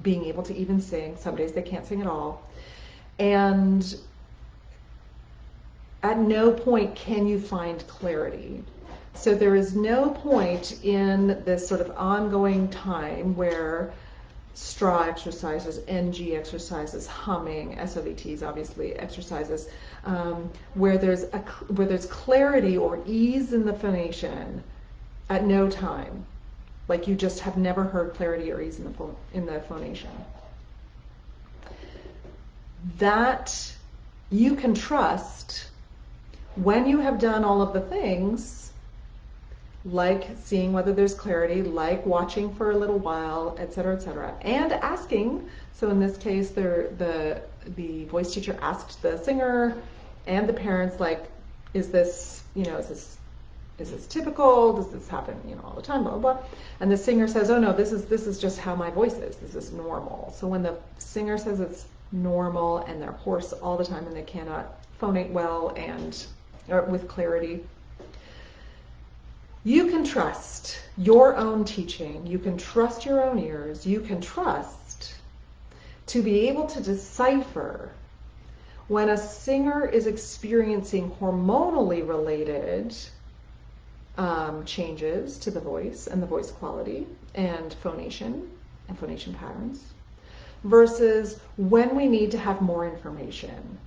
being able to even sing. Some days they can't sing at all. And at no point can you find clarity. So there is no point in this sort of ongoing time where straw exercises, NG exercises, humming, SOVTs obviously exercises, where there's clarity or ease in the phonation at no time. Like you just have never heard clarity or ease in the phonation. That you can trust when you have done all of the things, like seeing whether there's clarity, like watching for a little while, etc., and asking. So in this case, the voice teacher asked the singer and the parents, like, is this typical? Does this happen, all the time? Blah blah blah. And the singer says, oh no, this is just how my voice is. This is normal. So when the singer says it's normal and they're hoarse all the time and they cannot phonate well or with clarity, you can trust your own teaching. You can trust your own ears. You can trust to be able to decipher when a singer is experiencing hormonally related changes to the voice and the voice quality and phonation patterns versus when we need to have more information.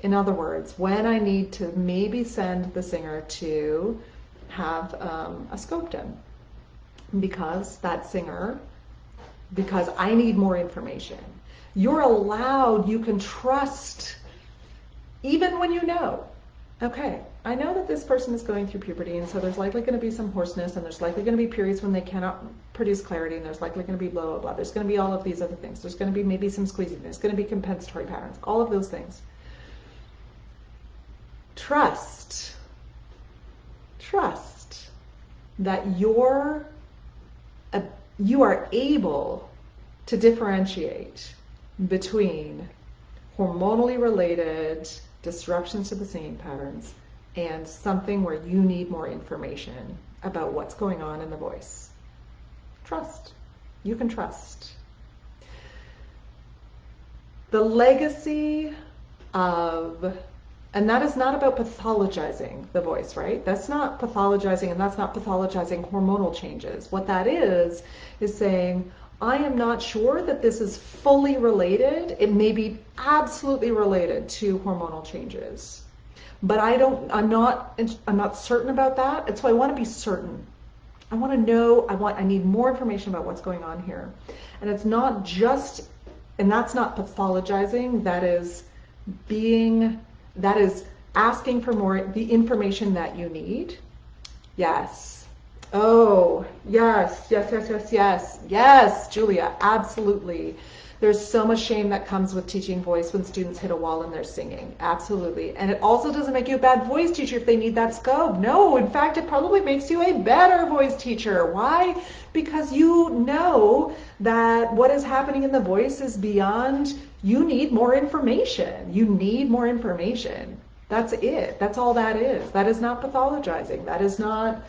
In other words, when I need to maybe send the singer to have a scope done because I need more information. You're allowed, you can trust, even when okay, I know that this person is going through puberty, and so there's likely going to be some hoarseness, and there's likely going to be periods when they cannot produce clarity, and there's likely going to be blah, blah, blah. There's going to be all of these other things. There's going to be maybe some squeezing. There's going to be compensatory patterns. All of those things. Trust that you are able to differentiate between hormonally related disruptions to the singing patterns and something where you need more information about what's going on in the voice. Trust. You can trust. The legacy of, and that is not about pathologizing the voice, right? That's not pathologizing, and that's not pathologizing hormonal changes. What that is saying, I am not sure that this is fully related. It may be absolutely related to hormonal changes, but I'm not certain about that. And so I want to be certain. I want to know, I need more information about what's going on here. And it's not just, and that's not pathologizing, that is asking for more, the information that you need. Yes. Oh, yes, Julia, absolutely. There's so much shame that comes with teaching voice when students hit a wall in their singing. Absolutely. And it also doesn't make you a bad voice teacher if they need that scope. No, in fact, it probably makes you a better voice teacher. Why? Because you know that what is happening in the voice is beyond, you need more information. You need more information. That's it. That's all that is. That is not pathologizing. That is not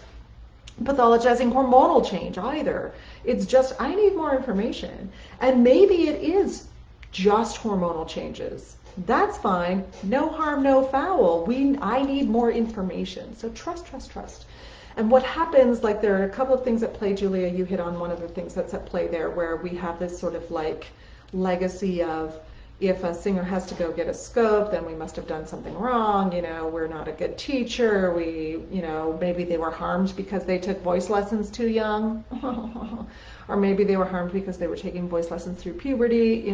pathologizing hormonal change either. It's just, I need more information. And maybe it is just hormonal changes. That's fine. No harm, no foul. I need more information. So trust. And what happens, like there are a couple of things at play, Julia, you hit on one of the things that's at play there, where we have this sort of like legacy of, if a singer has to go get a scope, then we must have done something wrong. We're not a good teacher. Maybe they were harmed because they took voice lessons too young. Or maybe they were harmed because they were taking voice lessons through puberty.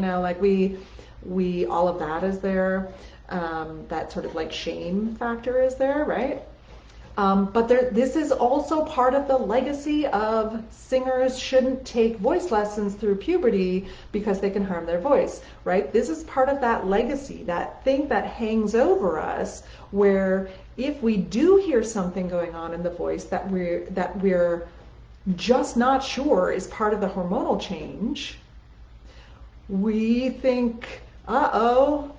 We all of that is there. That sort of like shame factor is there, right? But this is also part of the legacy of singers shouldn't take voice lessons through puberty because they can harm their voice, right? This is part of that legacy, that thing that hangs over us, where if we do hear something going on in the voice that we're just not sure is part of the hormonal change, we think, uh-oh,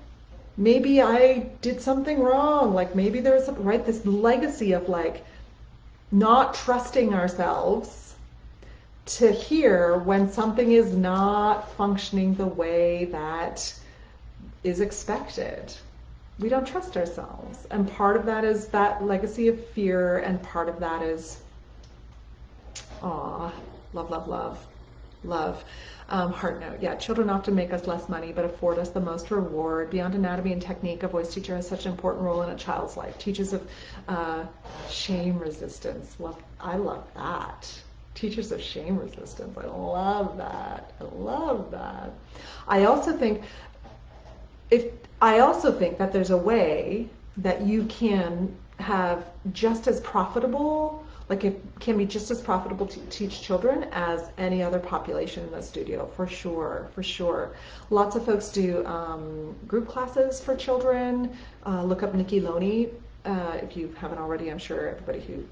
maybe I did something wrong. Like maybe there's, right, this legacy of like not trusting ourselves to hear when something is not functioning the way that is expected. We don't trust ourselves. And part of that is that legacy of fear, and part of that is, aw, love, love, love, love. Heart note, yeah, children often make us less money but afford us the most reward. Beyond anatomy and technique, a voice teacher has such an important role in a child's life. Teachers of shame resistance. I love that. Teachers of shame resistance. I love that. I love that. I also think that there's a way that you can have just as profitable, like it can be just as profitable to teach children as any other population in the studio, for sure, for sure. Lots of folks do group classes for children. Look up Nikki Loney if you haven't already. I'm sure everybody who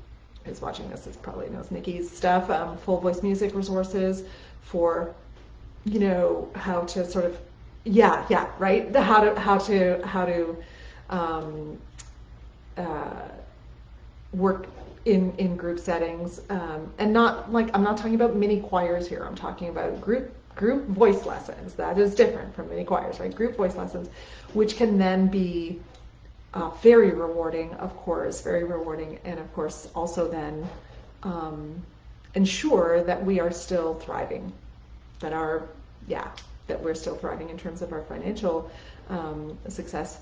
is watching this probably knows Nikki's stuff. Full voice music resources for, you know, how to sort of, yeah, right. How to work in group settings, and not like, I'm not talking about mini choirs here. I'm talking about group voice lessons. That is different from mini choirs, right? Group voice lessons, which can then be very rewarding, of course, very rewarding, and of course also then ensure that we are still thriving, that we're still thriving in terms of our financial success.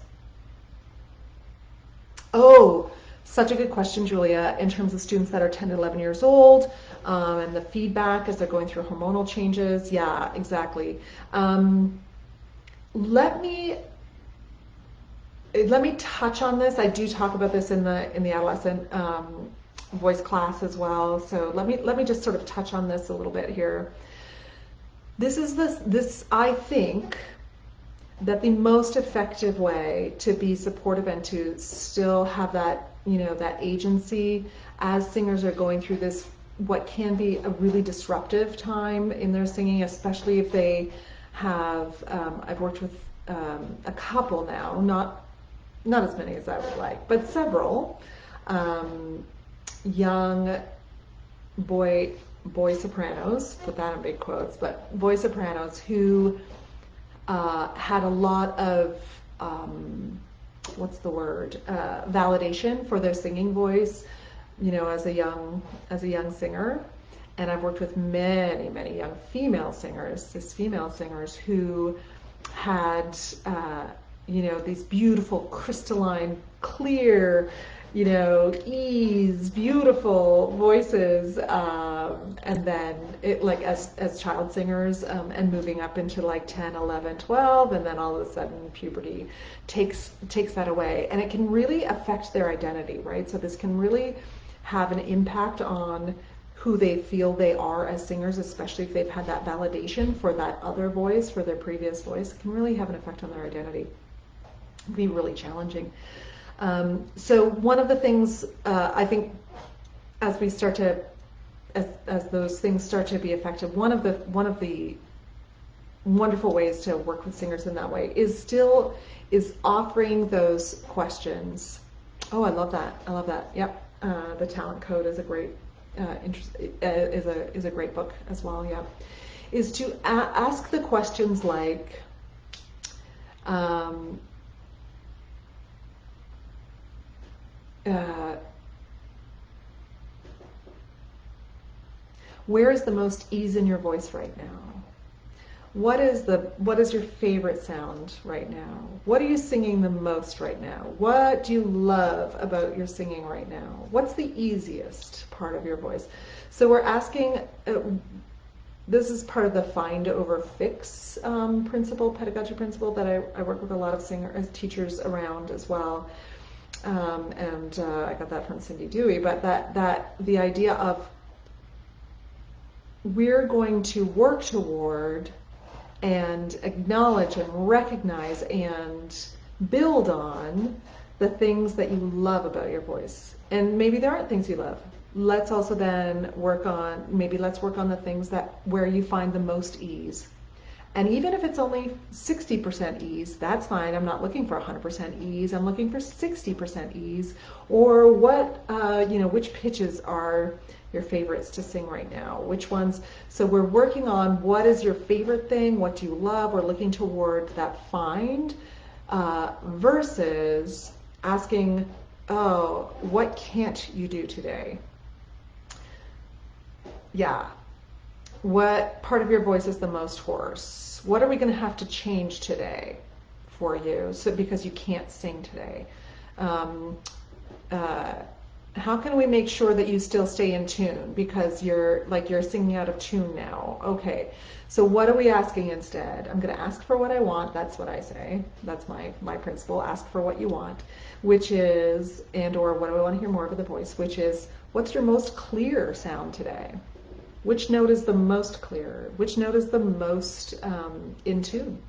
Oh, such a good question, Julia, in terms of students that are 10 to 11 years old and the feedback as they're going through hormonal changes. Yeah, exactly. Let me touch on this. I do talk about this in the adolescent voice class as well. So let me just sort of touch on this a little bit here. This I think that the most effective way to be supportive and to still have that, you know, that agency as singers are going through this, what can be a really disruptive time in their singing, especially if they have, I've worked with a couple now, not as many as I would like, but several young boy sopranos, put that in big quotes, but boy sopranos who had a lot of validation for their singing voice, you know, as a young singer. And I've worked with many young female singers, who had you know, these beautiful crystalline, clear, you know, beautiful voices, and then it, like, as child singers, and moving up into like 10, 11, 12, and then all of a sudden puberty takes that away, and it can really affect their identity, right? So this can really have an impact on who they feel they are as singers, especially if they've had that validation for that other voice, for their previous voice. It can really have an effect on their identity. It can be really challenging. So one of the things I think, as we start to, as those things start to be effective, one of the wonderful ways to work with singers in that way is offering those questions. Oh, I love that. Yep, the Talent Code is a great is a great book as well. Yeah, is to ask the questions like. Where is the most ease in your voice right now? What is your favorite sound right now? What are you singing the most right now? What do you love about your singing right now? What's the easiest part of your voice? So we're asking, this is part of the find over fix principle, pedagogy principle, that I work with a lot of teachers around as well. and I got that from Cindy Dewey, but that the idea of we're going to work toward and acknowledge and recognize and build on the things that you love about your voice. And maybe there aren't things you love. Let's also then let's work on the things that where you find the most ease. And even if it's only 60% ease, that's fine. I'm not looking for 100% ease. I'm looking for 60% ease. Or which pitches are your favorites to sing right now? Which ones? So we're working on what is your favorite thing? What do you love? We're looking toward that find versus asking, oh, what can't you do today? Yeah. What part of your voice is the most hoarse? What are we going to have to change today for you? So because you can't sing today. How can we make sure that you still stay in tune because you're singing out of tune now? Okay. So what are we asking instead? I'm going to ask for what I want. That's what I say. That's my principle. Ask for what you want, which is, or what do I want to hear more of the voice, which is, what's your most clear sound today? Which note is the most clear? Which note is the most in tune?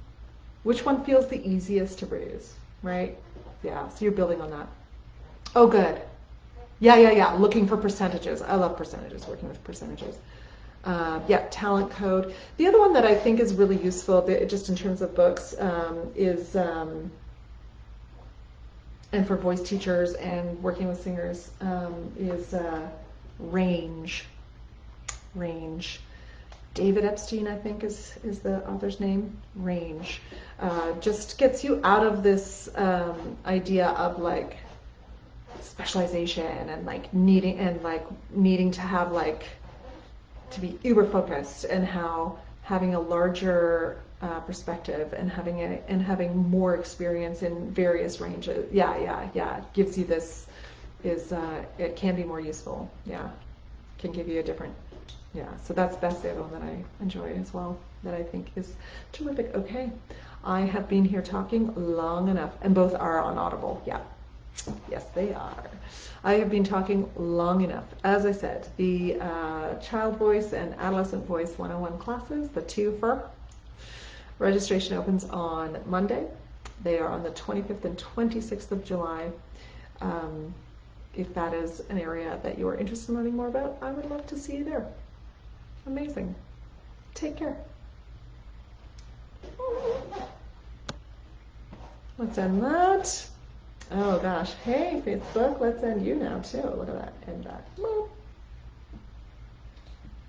Which one feels the easiest to produce, right? Yeah, so you're building on that. Oh, good. Yeah. Looking for percentages. I love percentages, working with percentages. Talent code. The other one that I think is really useful, just in terms of books, is, and for voice teachers and working with singers, is range. Range. David Epstein, I think, is the author's name. Range. Just gets you out of this idea of like specialization and needing to have to be uber focused, and how having a larger perspective and having more experience in various ranges. Gives you this it can be more useful. Can give you a different. So that's the other one that I enjoy as well, that I think is terrific. Okay, I have been here talking long enough, and both are on Audible. Yes, they are. I have been talking long enough. As I said, the Child Voice and Adolescent Voice 101 classes, the two for registration opens on Monday. They are on the 25th and 26th of July. If that is an area that you are interested in learning more about, I would love to see you there. Amazing. Take care. Let's end that. Oh gosh. Hey, Facebook, let's end you now too. Look at that. End that.